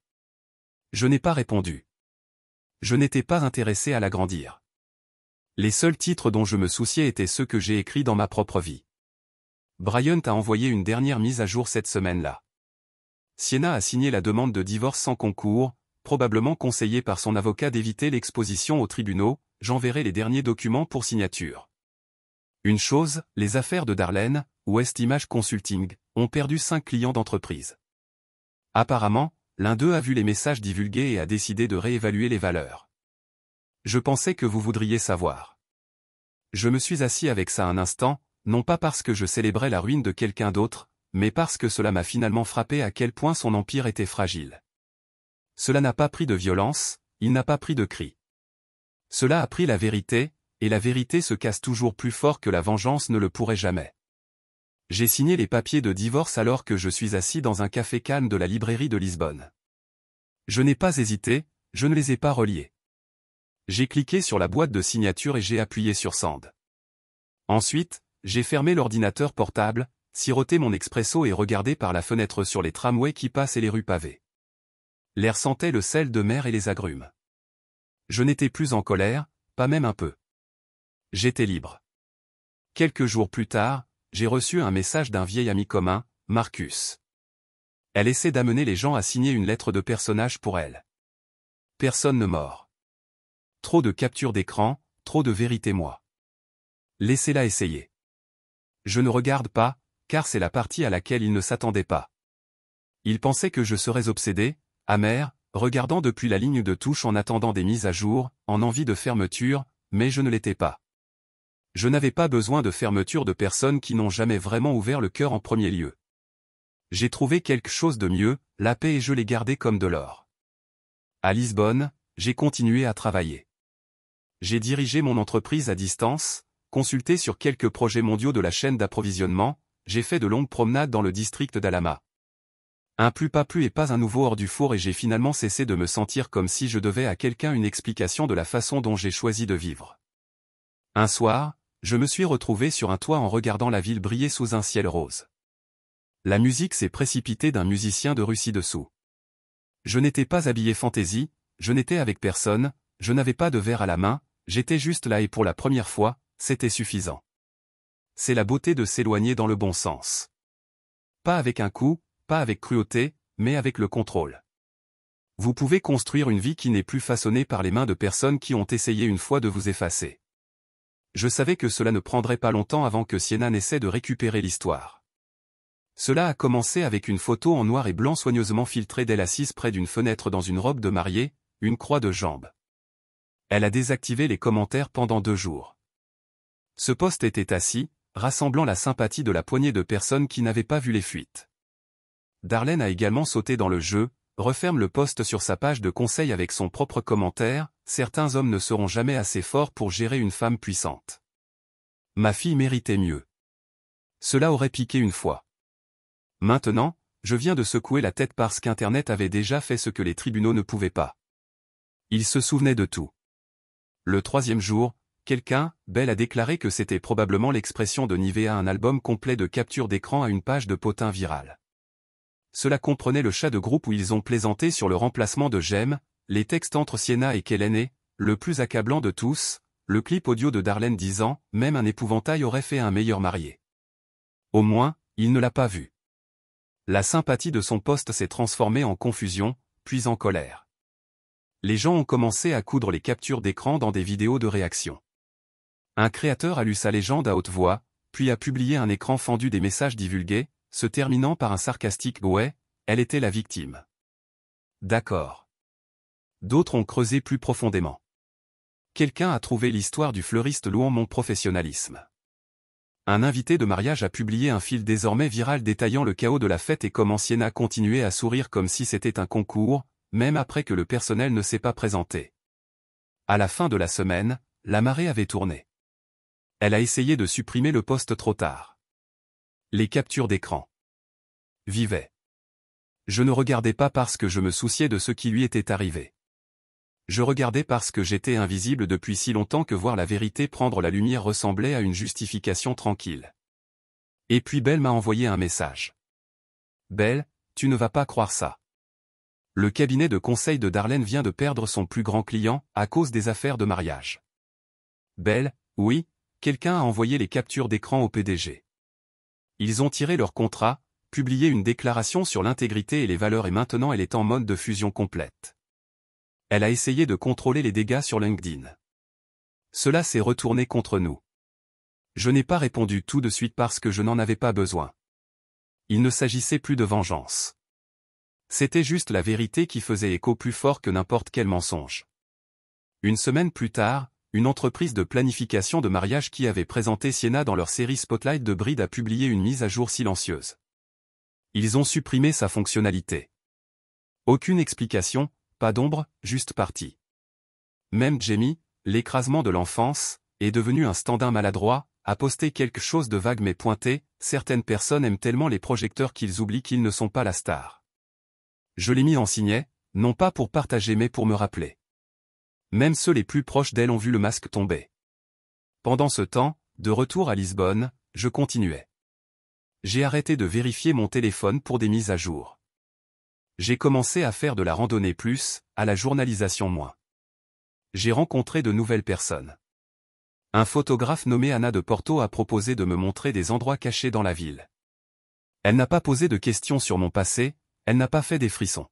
Je n'ai pas répondu. Je n'étais pas intéressé à l'agrandir. Les seuls titres dont je me souciais étaient ceux que j'ai écrits dans ma propre vie. Bryant a envoyé une dernière mise à jour cette semaine-là. Sienna a signé la demande de divorce sans concours, probablement conseillée par son avocat d'éviter l'exposition aux tribunaux, j'enverrai les derniers documents pour signature. Une chose, les affaires de Darlene, West Image Consulting, ont perdu 5 clients d'entreprise. Apparemment, l'un d'eux a vu les messages divulgués et a décidé de réévaluer les valeurs. Je pensais que vous voudriez savoir. Je me suis assis avec ça un instant, non pas parce que je célébrais la ruine de quelqu'un d'autre, mais parce que cela m'a finalement frappé à quel point son empire était fragile. Cela n'a pas pris de violence, il n'a pas pris de cris. Cela a pris la vérité, et la vérité se casse toujours plus fort que la vengeance ne le pourrait jamais. J'ai signé les papiers de divorce alors que je suis assis dans un café calme de la librairie de Lisbonne. Je n'ai pas hésité, je ne les ai pas reliés. J'ai cliqué sur la boîte de signature et j'ai appuyé sur Send. Ensuite, j'ai fermé l'ordinateur portable, siroté mon expresso et regardé par la fenêtre sur les tramways qui passent et les rues pavées. L'air sentait le sel de mer et les agrumes. Je n'étais plus en colère, pas même un peu. J'étais libre. Quelques jours plus tard, j'ai reçu un message d'un vieil ami commun, Marcus. Elle essaie d'amener les gens à signer une lettre de personnage pour elle. Personne ne mord. Trop de captures d'écran, trop de vérité moi. Laissez-la essayer. Je ne regarde pas, car c'est la partie à laquelle il ne s'attendait pas. Il pensait que je serais obsédé, amer, regardant depuis la ligne de touche en attendant des mises à jour, en envie de fermeture, mais je ne l'étais pas. Je n'avais pas besoin de fermeture de personnes qui n'ont jamais vraiment ouvert le cœur en premier lieu. J'ai trouvé quelque chose de mieux, la paix et je l'ai gardée comme de l'or. À Lisbonne, j'ai continué à travailler. J'ai dirigé mon entreprise à distance, consulté sur quelques projets mondiaux de la chaîne d'approvisionnement, j'ai fait de longues promenades dans le district d'Alama. Un plus pas plus et pas un nouveau hors du four et j'ai finalement cessé de me sentir comme si je devais à quelqu'un une explication de la façon dont j'ai choisi de vivre. Un soir, je me suis retrouvé sur un toit en regardant la ville briller sous un ciel rose. La musique s'est précipitée d'un musicien de Russie dessous. Je n'étais pas habillé fantaisie, je n'étais avec personne, je n'avais pas de verre à la main, j'étais juste là et pour la première fois, c'était suffisant. C'est la beauté de s'éloigner dans le bon sens. Pas avec un coup, pas avec cruauté, mais avec le contrôle. Vous pouvez construire une vie qui n'est plus façonnée par les mains de personnes qui ont essayé une fois de vous effacer. Je savais que cela ne prendrait pas longtemps avant que Sienna n'essaie de récupérer l'histoire. Cela a commencé avec une photo en noir et blanc soigneusement filtrée d'elle assise près d'une fenêtre dans une robe de mariée, une croix de jambes. Elle a désactivé les commentaires pendant 2 jours. Ce post était assis, rassemblant la sympathie de la poignée de personnes qui n'avaient pas vu les fuites. Darlene a également sauté dans le jeu, referme le post sur sa page de conseil avec son propre commentaire, « Certains hommes ne seront jamais assez forts pour gérer une femme puissante. Ma fille méritait mieux. Cela aurait piqué une fois. Maintenant, je viens de secouer la tête parce qu'Internet avait déjà fait ce que les tribunaux ne pouvaient pas. Il se souvenait de tout. Le 3e jour, quelqu'un, Belle a déclaré que c'était probablement l'expression de Nivea un album complet de captures d'écran à une page de potin virale. Cela comprenait le chat de groupe où ils ont plaisanté sur le remplacement de J'aime, les textes entre Sienna et Kellen et, le plus accablant de tous, le clip audio de Darlene disant « Même un épouvantail aurait fait un meilleur marié ». Au moins, il ne l'a pas vu. La sympathie de son poste s'est transformée en confusion, puis en colère. Les gens ont commencé à coudre les captures d'écran dans des vidéos de réaction. Un créateur a lu sa légende à haute voix, puis a publié un écran fendu des messages divulgués, se terminant par un sarcastique « Ouais, elle était la victime ». D'accord. D'autres ont creusé plus profondément. Quelqu'un a trouvé l'histoire du fleuriste louant mon professionnalisme. Un invité de mariage a publié un fil désormais viral détaillant le chaos de la fête et comment Sienna continuait à sourire comme si c'était un concours, même après que le personnel ne s'est pas présenté. À la fin de la semaine, la marée avait tourné. Elle a essayé de supprimer le post trop tard. Les captures d'écran. Vivaient. Je ne regardais pas parce que je me souciais de ce qui lui était arrivé. Je regardais parce que j'étais invisible depuis si longtemps que voir la vérité prendre la lumière ressemblait à une justification tranquille. Et puis Belle m'a envoyé un message. Belle, tu ne vas pas croire ça. Le cabinet de conseil de Darlene vient de perdre son plus grand client à cause des affaires de mariage. Belle, oui, quelqu'un a envoyé les captures d'écran au PDG. Ils ont tiré leur contrat, publié une déclaration sur l'intégrité et les valeurs et maintenant elle est en mode de fusion complète. Elle a essayé de contrôler les dégâts sur LinkedIn. Cela s'est retourné contre nous. Je n'ai pas répondu tout de suite parce que je n'en avais pas besoin. Il ne s'agissait plus de vengeance. C'était juste la vérité qui faisait écho plus fort que n'importe quel mensonge. Une semaine plus tard, une entreprise de planification de mariage qui avait présenté Sienna dans leur série Spotlight de Bride a publié une mise à jour silencieuse. Ils ont supprimé sa fonctionnalité. Aucune explication, pas d'ombre, juste parti. Même Jamie, l'écrasement de l'enfance, est devenu un stand-in maladroit, a posté quelque chose de vague mais pointé, certaines personnes aiment tellement les projecteurs qu'ils oublient qu'ils ne sont pas la star. Je l'ai mis en signet, non pas pour partager mais pour me rappeler. Même ceux les plus proches d'elle ont vu le masque tomber. Pendant ce temps, de retour à Lisbonne, je continuais. J'ai arrêté de vérifier mon téléphone pour des mises à jour. J'ai commencé à faire de la randonnée plus, à la journalisation moins. J'ai rencontré de nouvelles personnes. Un photographe nommé Anna de Porto a proposé de me montrer des endroits cachés dans la ville. Elle n'a pas posé de questions sur mon passé, elle n'a pas fait des frissons.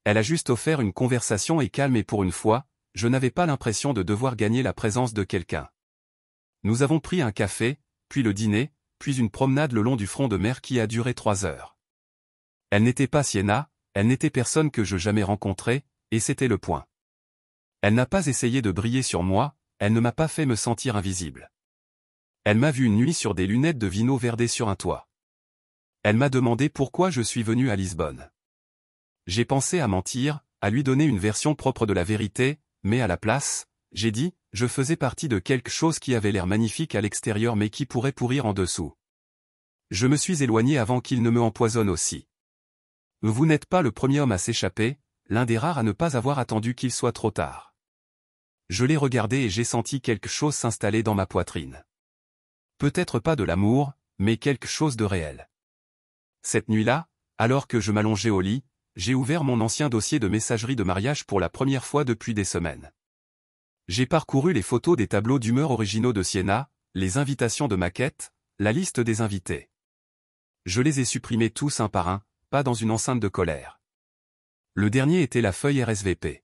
Elle a juste offert une conversation et calme et pour une fois, je n'avais pas l'impression de devoir gagner la présence de quelqu'un. Nous avons pris un café, puis le dîner, puis une promenade le long du front de mer qui a duré 3 heures. Elle n'était pas Sienna, elle n'était personne que je jamais rencontré, et c'était le point. Elle n'a pas essayé de briller sur moi, elle ne m'a pas fait me sentir invisible. Elle m'a vu une nuit sur des lunettes de vino verdées sur un toit. Elle m'a demandé pourquoi je suis venu à Lisbonne. J'ai pensé à mentir, à lui donner une version propre de la vérité, mais à la place, j'ai dit, je faisais partie de quelque chose qui avait l'air magnifique à l'extérieur mais qui pourrait pourrir en dessous. Je me suis éloigné avant qu'il ne me empoisonne aussi. Vous n'êtes pas le premier homme à s'échapper, l'un des rares à ne pas avoir attendu qu'il soit trop tard. Je l'ai regardé et j'ai senti quelque chose s'installer dans ma poitrine. Peut-être pas de l'amour, mais quelque chose de réel. Cette nuit-là, alors que je m'allongeais au lit, j'ai ouvert mon ancien dossier de messagerie de mariage pour la première fois depuis des semaines. J'ai parcouru les photos des tableaux d'humeur originaux de Sienna, les invitations de maquette, la liste des invités. Je les ai supprimés tous un par un, pas dans une enceinte de colère. Le dernier était la feuille RSVP.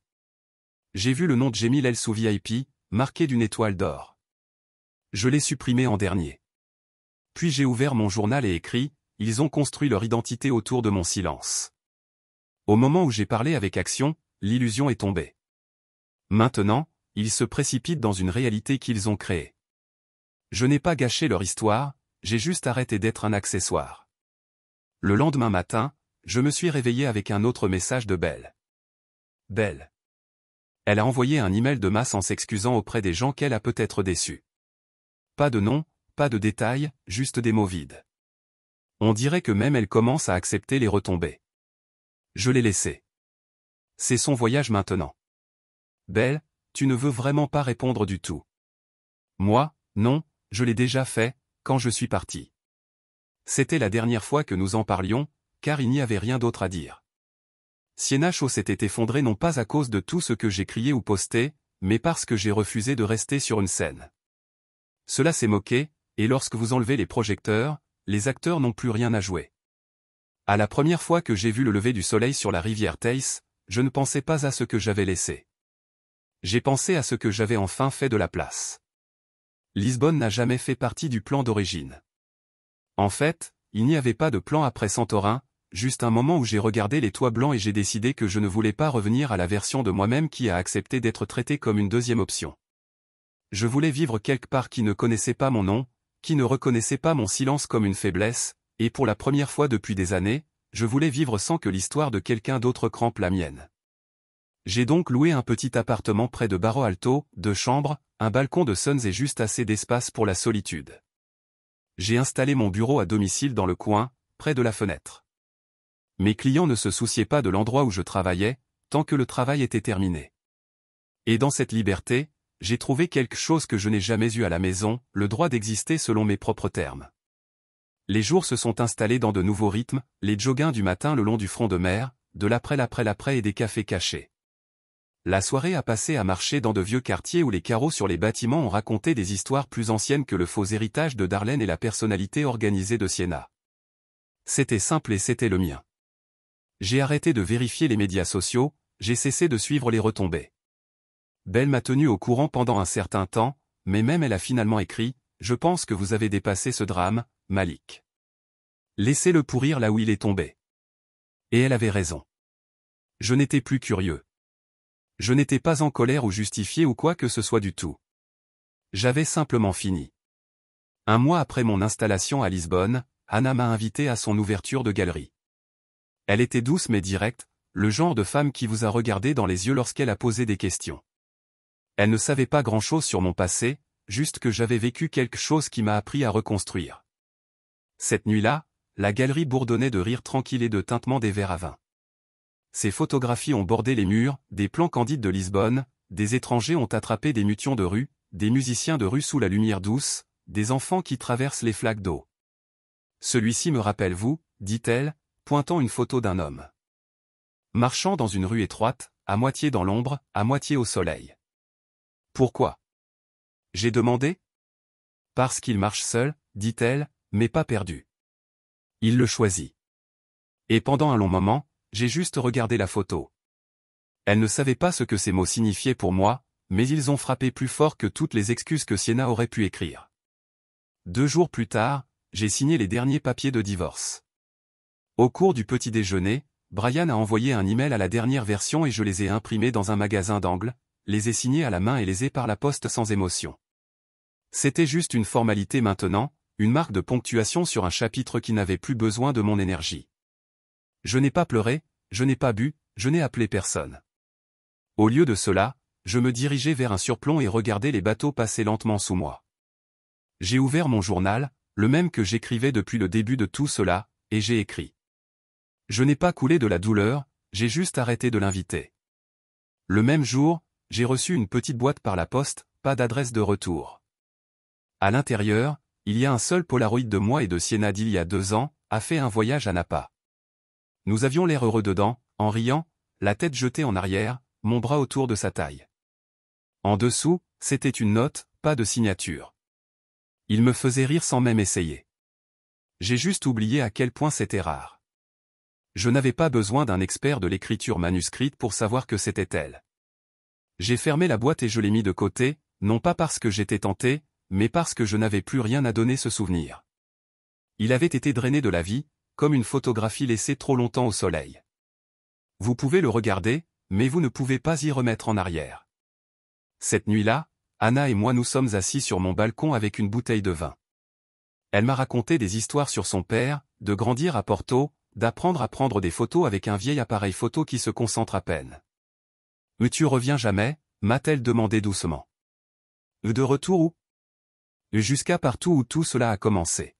J'ai vu le nom de Jamil El-Sou VIP, marqué d'une étoile d'or. Je l'ai supprimé en dernier. Puis j'ai ouvert mon journal et écrit, ils ont construit leur identité autour de mon silence. Au moment où j'ai parlé avec action, l'illusion est tombée. Maintenant, ils se précipitent dans une réalité qu'ils ont créée. Je n'ai pas gâché leur histoire, j'ai juste arrêté d'être un accessoire. Le lendemain matin, je me suis réveillé avec un autre message de Belle. Belle. Elle a envoyé un email de masse en s'excusant auprès des gens qu'elle a peut-être déçus. Pas de nom, pas de détails, juste des mots vides. On dirait que même elle commence à accepter les retombées. Je l'ai laissé. C'est son voyage maintenant. Belle, tu ne veux vraiment pas répondre du tout. Moi, non, je l'ai déjà fait, quand je suis parti. C'était la dernière fois que nous en parlions, car il n'y avait rien d'autre à dire. Sienna Chaud s'était effondrée non pas à cause de tout ce que j'ai crié ou posté, mais parce que j'ai refusé de rester sur une scène. Cela s'est moqué, et lorsque vous enlevez les projecteurs, les acteurs n'ont plus rien à jouer. À la première fois que j'ai vu le lever du soleil sur la rivière Teis, je ne pensais pas à ce que j'avais laissé. J'ai pensé à ce que j'avais enfin fait de la place. Lisbonne n'a jamais fait partie du plan d'origine. En fait, il n'y avait pas de plan après Santorin, juste un moment où j'ai regardé les toits blancs et j'ai décidé que je ne voulais pas revenir à la version de moi-même qui a accepté d'être traitée comme une deuxième option. Je voulais vivre quelque part qui ne connaissait pas mon nom, qui ne reconnaissait pas mon silence comme une faiblesse, et pour la première fois depuis des années, je voulais vivre sans que l'histoire de quelqu'un d'autre crampe la mienne. J'ai donc loué un petit appartement près de Barro Alto, 2 chambres, un balcon de Suns et juste assez d'espace pour la solitude. J'ai installé mon bureau à domicile dans le coin, près de la fenêtre. Mes clients ne se souciaient pas de l'endroit où je travaillais, tant que le travail était terminé. Et dans cette liberté, j'ai trouvé quelque chose que je n'ai jamais eu à la maison, le droit d'exister selon mes propres termes. Les jours se sont installés dans de nouveaux rythmes, les joggings du matin le long du front de mer, de l'après et des cafés cachés. La soirée a passé à marcher dans de vieux quartiers où les carreaux sur les bâtiments ont raconté des histoires plus anciennes que le faux héritage de Darlene et la personnalité organisée de Sienna. C'était simple et c'était le mien. J'ai arrêté de vérifier les médias sociaux, j'ai cessé de suivre les retombées. Belle m'a tenu au courant pendant un certain temps, mais même elle a finalement écrit « Je pense que vous avez dépassé ce drame, Malik. Laissez-le pourrir là où il est tombé. » Et elle avait raison. Je n'étais plus curieux. Je n'étais pas en colère ou justifié ou quoi que ce soit du tout. J'avais simplement fini. Un mois après mon installation à Lisbonne, Anna m'a invité à son ouverture de galerie. Elle était douce mais directe, le genre de femme qui vous a regardé dans les yeux lorsqu'elle a posé des questions. Elle ne savait pas grand-chose sur mon passé, juste que j'avais vécu quelque chose qui m'a appris à reconstruire. Cette nuit-là, la galerie bourdonnait de rires tranquilles et de tintements des verres à vin. Ces photographies ont bordé les murs, des plans candides de Lisbonne, des étrangers ont attrapé des mutions de rue, des musiciens de rue sous la lumière douce, des enfants qui traversent les flaques d'eau. Celui-ci me rappelle vous, dit-elle, pointant une photo d'un homme. Marchant dans une rue étroite, à moitié dans l'ombre, à moitié au soleil. Pourquoi? J'ai demandé. Parce qu'il marche seul, dit-elle, mais pas perdu. Il le choisit. Et pendant un long moment, j'ai juste regardé la photo. Elle ne savait pas ce que ces mots signifiaient pour moi, mais ils ont frappé plus fort que toutes les excuses que Sienna aurait pu écrire. 2 jours plus tard, j'ai signé les derniers papiers de divorce. Au cours du petit déjeuner, Brian a envoyé un email à la dernière version et je les ai imprimés dans un magasin d'angle, les ai signés à la main et les ai par la poste sans émotion. C'était juste une formalité maintenant, une marque de ponctuation sur un chapitre qui n'avait plus besoin de mon énergie. Je n'ai pas pleuré, je n'ai pas bu, je n'ai appelé personne. Au lieu de cela, je me dirigeais vers un surplomb et regardais les bateaux passer lentement sous moi. J'ai ouvert mon journal, le même que j'écrivais depuis le début de tout cela, et j'ai écrit. Je n'ai pas coulé de la douleur, j'ai juste arrêté de l'inviter. Le même jour, j'ai reçu une petite boîte par la poste, pas d'adresse de retour. À l'intérieur, il y a un seul Polaroid de moi et de Sienna d'il y a 2 ans, a fait un voyage à Napa. Nous avions l'air heureux dedans, en riant, la tête jetée en arrière, mon bras autour de sa taille. En dessous, c'était une note, pas de signature. Il me faisait rire sans même essayer. J'ai juste oublié à quel point c'était rare. Je n'avais pas besoin d'un expert de l'écriture manuscrite pour savoir que c'était elle. J'ai fermé la boîte et je l'ai mis de côté, non pas parce que j'étais tenté, mais parce que je n'avais plus rien à donner ce souvenir. Il avait été drainé de la vie, comme une photographie laissée trop longtemps au soleil. Vous pouvez le regarder, mais vous ne pouvez pas y remettre en arrière. Cette nuit-là, Anna et moi nous sommes assis sur mon balcon avec une bouteille de vin. Elle m'a raconté des histoires sur son père, de grandir à Porto, d'apprendre à prendre des photos avec un vieil appareil photo qui se concentre à peine. « Mais tu reviens jamais ?» m'a-t-elle demandé doucement. « De retour où ?» Jusqu'à partout où tout cela a commencé.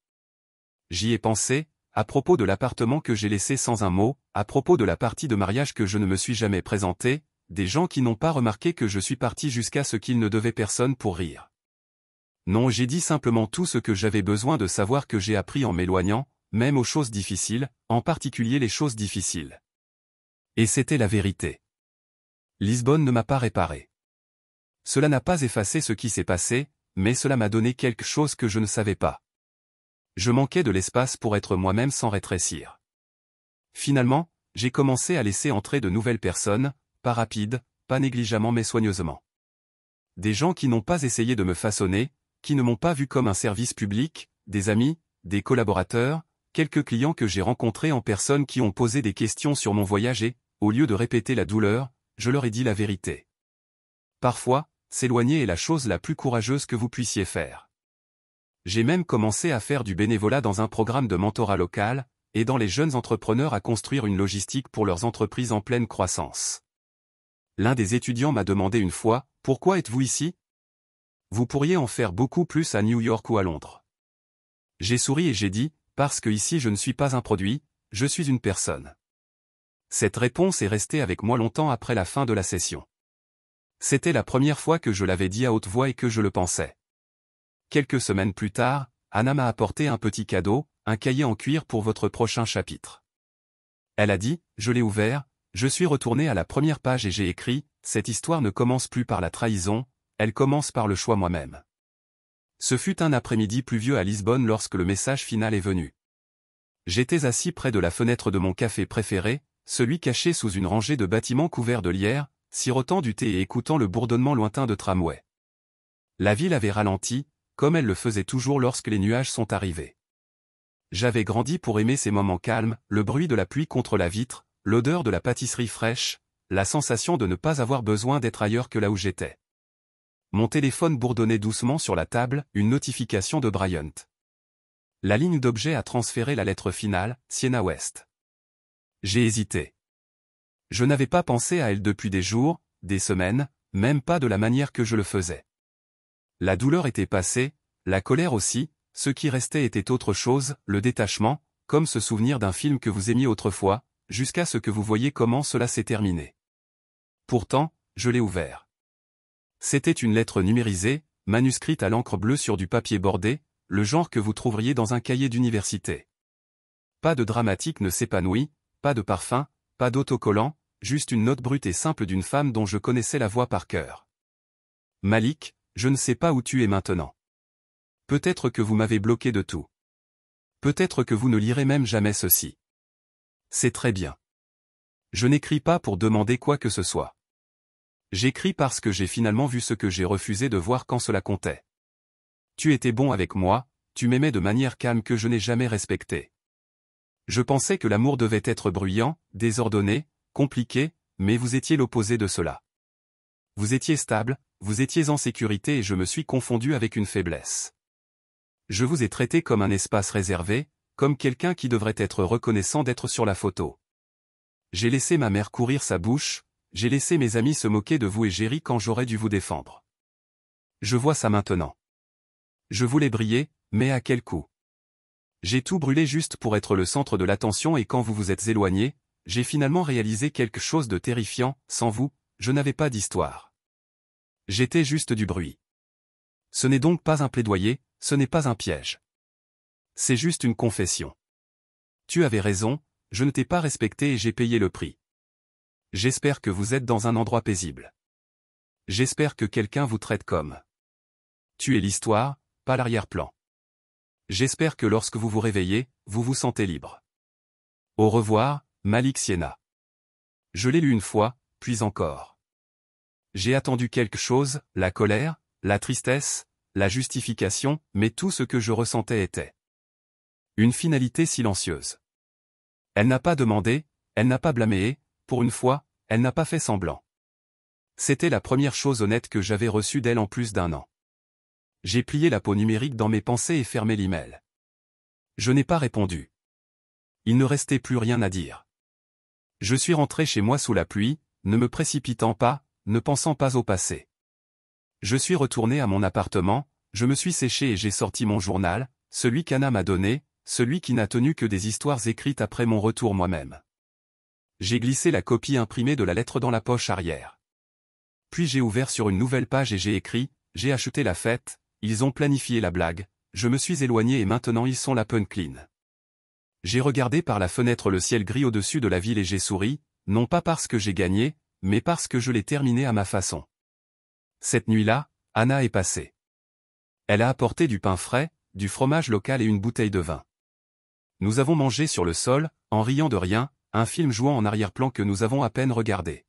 J'y ai pensé, à propos de l'appartement que j'ai laissé sans un mot, à propos de la partie de mariage que je ne me suis jamais présenté, des gens qui n'ont pas remarqué que je suis parti jusqu'à ce qu'ils ne devaient personne pour rire. Non, j'ai dit simplement tout ce que j'avais besoin de savoir que j'ai appris en m'éloignant, même aux choses difficiles, en particulier les choses difficiles. Et c'était la vérité. Lisbonne ne m'a pas réparé. Cela n'a pas effacé ce qui s'est passé, mais cela m'a donné quelque chose que je ne savais pas. Je manquais de l'espace pour être moi-même sans rétrécir. Finalement, j'ai commencé à laisser entrer de nouvelles personnes, pas rapides, pas négligemment mais soigneusement. Des gens qui n'ont pas essayé de me façonner, qui ne m'ont pas vu comme un service public, des amis, des collaborateurs, quelques clients que j'ai rencontrés en personne qui ont posé des questions sur mon voyage et, au lieu de répéter la douleur, je leur ai dit la vérité. Parfois, s'éloigner est la chose la plus courageuse que vous puissiez faire. J'ai même commencé à faire du bénévolat dans un programme de mentorat local, aidant les jeunes entrepreneurs à construire une logistique pour leurs entreprises en pleine croissance. L'un des étudiants m'a demandé une fois, « Pourquoi êtes-vous ici ? Vous pourriez en faire beaucoup plus à New York ou à Londres. » J'ai souri et j'ai dit, « Parce que ici je ne suis pas un produit, je suis une personne. » Cette réponse est restée avec moi longtemps après la fin de la session. C'était la première fois que je l'avais dit à haute voix et que je le pensais. Quelques semaines plus tard, Anna m'a apporté un petit cadeau, un cahier en cuir pour votre prochain chapitre. Elle a dit, je l'ai ouvert, je suis retourné à la première page et j'ai écrit, cette histoire ne commence plus par la trahison, elle commence par le choix moi-même. Ce fut un après-midi pluvieux à Lisbonne lorsque le message final est venu. J'étais assis près de la fenêtre de mon café préféré, celui caché sous une rangée de bâtiments couverts de lierre, sirotant du thé et écoutant le bourdonnement lointain de tramways. La ville avait ralenti, comme elle le faisait toujours lorsque les nuages sont arrivés. J'avais grandi pour aimer ces moments calmes, le bruit de la pluie contre la vitre, l'odeur de la pâtisserie fraîche, la sensation de ne pas avoir besoin d'être ailleurs que là où j'étais. Mon téléphone bourdonnait doucement sur la table, une notification de Bryant. La ligne d'objet a transféré la lettre finale, Sienna West. J'ai hésité. Je n'avais pas pensé à elle depuis des jours, des semaines, même pas de la manière que je le faisais. La douleur était passée, la colère aussi, ce qui restait était autre chose, le détachement, comme se souvenir d'un film que vous aimiez autrefois, jusqu'à ce que vous voyiez comment cela s'est terminé. Pourtant, je l'ai ouvert. C'était une lettre numérisée, manuscrite à l'encre bleue sur du papier bordé, le genre que vous trouveriez dans un cahier d'université. Pas de dramatique ne s'épanouit, pas de parfum, pas d'autocollant, juste une note brute et simple d'une femme dont je connaissais la voix par cœur. Malik, je ne sais pas où tu es maintenant. Peut-être que vous m'avez bloqué de tout. Peut-être que vous ne lirez même jamais ceci. C'est très bien. Je n'écris pas pour demander quoi que ce soit. J'écris parce que j'ai finalement vu ce que j'ai refusé de voir quand cela comptait. Tu étais bon avec moi, tu m'aimais de manière calme que je n'ai jamais respectée. Je pensais que l'amour devait être bruyant, désordonné, compliqué, mais vous étiez l'opposé de cela. Vous étiez stable, vous étiez en sécurité et je me suis confondu avec une faiblesse. Je vous ai traité comme un espace réservé, comme quelqu'un qui devrait être reconnaissant d'être sur la photo. J'ai laissé ma mère courir sa bouche, j'ai laissé mes amis se moquer de vous et j'ai ri quand j'aurais dû vous défendre. Je vois ça maintenant. Je voulais briller, mais à quel coût? J'ai tout brûlé juste pour être le centre de l'attention et quand vous vous êtes éloigné, j'ai finalement réalisé quelque chose de terrifiant, sans vous, je n'avais pas d'histoire. J'étais juste du bruit. Ce n'est donc pas un plaidoyer, ce n'est pas un piège. C'est juste une confession. Tu avais raison, je ne t'ai pas respecté et j'ai payé le prix. J'espère que vous êtes dans un endroit paisible. J'espère que quelqu'un vous traite comme. Tu es l'histoire, pas l'arrière-plan. J'espère que lorsque vous vous réveillez, vous vous sentez libre. Au revoir, Malik Siena. Je l'ai lu une fois, puis encore. J'ai attendu quelque chose, la colère, la tristesse, la justification, mais tout ce que je ressentais était une finalité silencieuse. Elle n'a pas demandé, elle n'a pas blâmé, pour une fois, elle n'a pas fait semblant. C'était la première chose honnête que j'avais reçue d'elle en plus d'1 an. J'ai plié la peau numérique dans mes pensées et fermé l'email. Je n'ai pas répondu. Il ne restait plus rien à dire. Je suis rentré chez moi sous la pluie, ne me précipitant pas, ne pensant pas au passé. Je suis retourné à mon appartement, je me suis séché et j'ai sorti mon journal, celui qu'Anna m'a donné, celui qui n'a tenu que des histoires écrites après mon retour moi-même. J'ai glissé la copie imprimée de la lettre dans la poche arrière. Puis j'ai ouvert sur une nouvelle page et j'ai écrit, j'ai acheté la fête, ils ont planifié la blague, je me suis éloigné et maintenant ils sont la punchline. J'ai regardé par la fenêtre le ciel gris au-dessus de la ville et j'ai souri, non pas parce que j'ai gagné, mais parce que je l'ai terminé à ma façon. Cette nuit-là, Anna est passée. Elle a apporté du pain frais, du fromage local et une bouteille de vin. Nous avons mangé sur le sol, en riant de rien, un film jouant en arrière-plan que nous avons à peine regardé.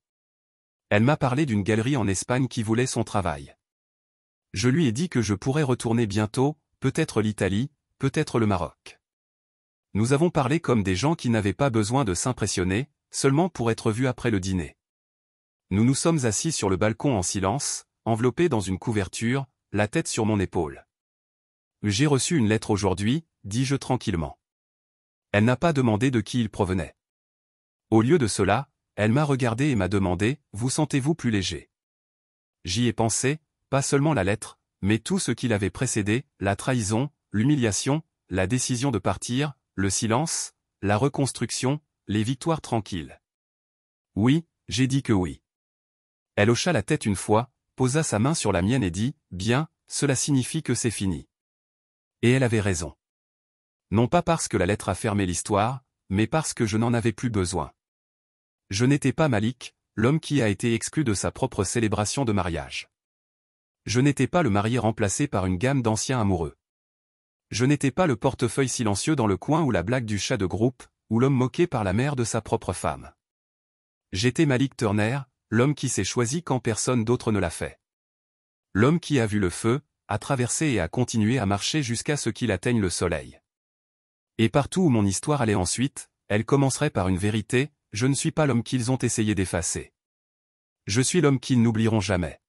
Elle m'a parlé d'une galerie en Espagne qui voulait son travail. Je lui ai dit que je pourrais retourner bientôt, peut-être l'Italie, peut-être le Maroc. Nous avons parlé comme des gens qui n'avaient pas besoin de s'impressionner, seulement pour être vus après le dîner. Nous nous sommes assis sur le balcon en silence, enveloppés dans une couverture, la tête sur mon épaule. J'ai reçu une lettre aujourd'hui, dis-je tranquillement. Elle n'a pas demandé de qui il provenait. Au lieu de cela, elle m'a regardé et m'a demandé, vous sentez-vous plus léger? J'y ai pensé, pas seulement la lettre, mais tout ce qui l'avait précédé, la trahison, l'humiliation, la décision de partir, le silence, la reconstruction, les victoires tranquilles. Oui, j'ai dit que oui. Elle hocha la tête une fois, posa sa main sur la mienne et dit, bien, cela signifie que c'est fini. Et elle avait raison. Non pas parce que la lettre a fermé l'histoire, mais parce que je n'en avais plus besoin. Je n'étais pas Malik, l'homme qui a été exclu de sa propre célébration de mariage. Je n'étais pas le marié remplacé par une gamme d'anciens amoureux. Je n'étais pas le portefeuille silencieux dans le coin ou la blague du chat de groupe, ou l'homme moqué par la mère de sa propre femme. J'étais Malik Turner, l'homme qui s'est choisi quand personne d'autre ne l'a fait. L'homme qui a vu le feu, a traversé et a continué à marcher jusqu'à ce qu'il atteigne le soleil. Et partout où mon histoire allait ensuite, elle commencerait par une vérité, je ne suis pas l'homme qu'ils ont essayé d'effacer. Je suis l'homme qu'ils n'oublieront jamais.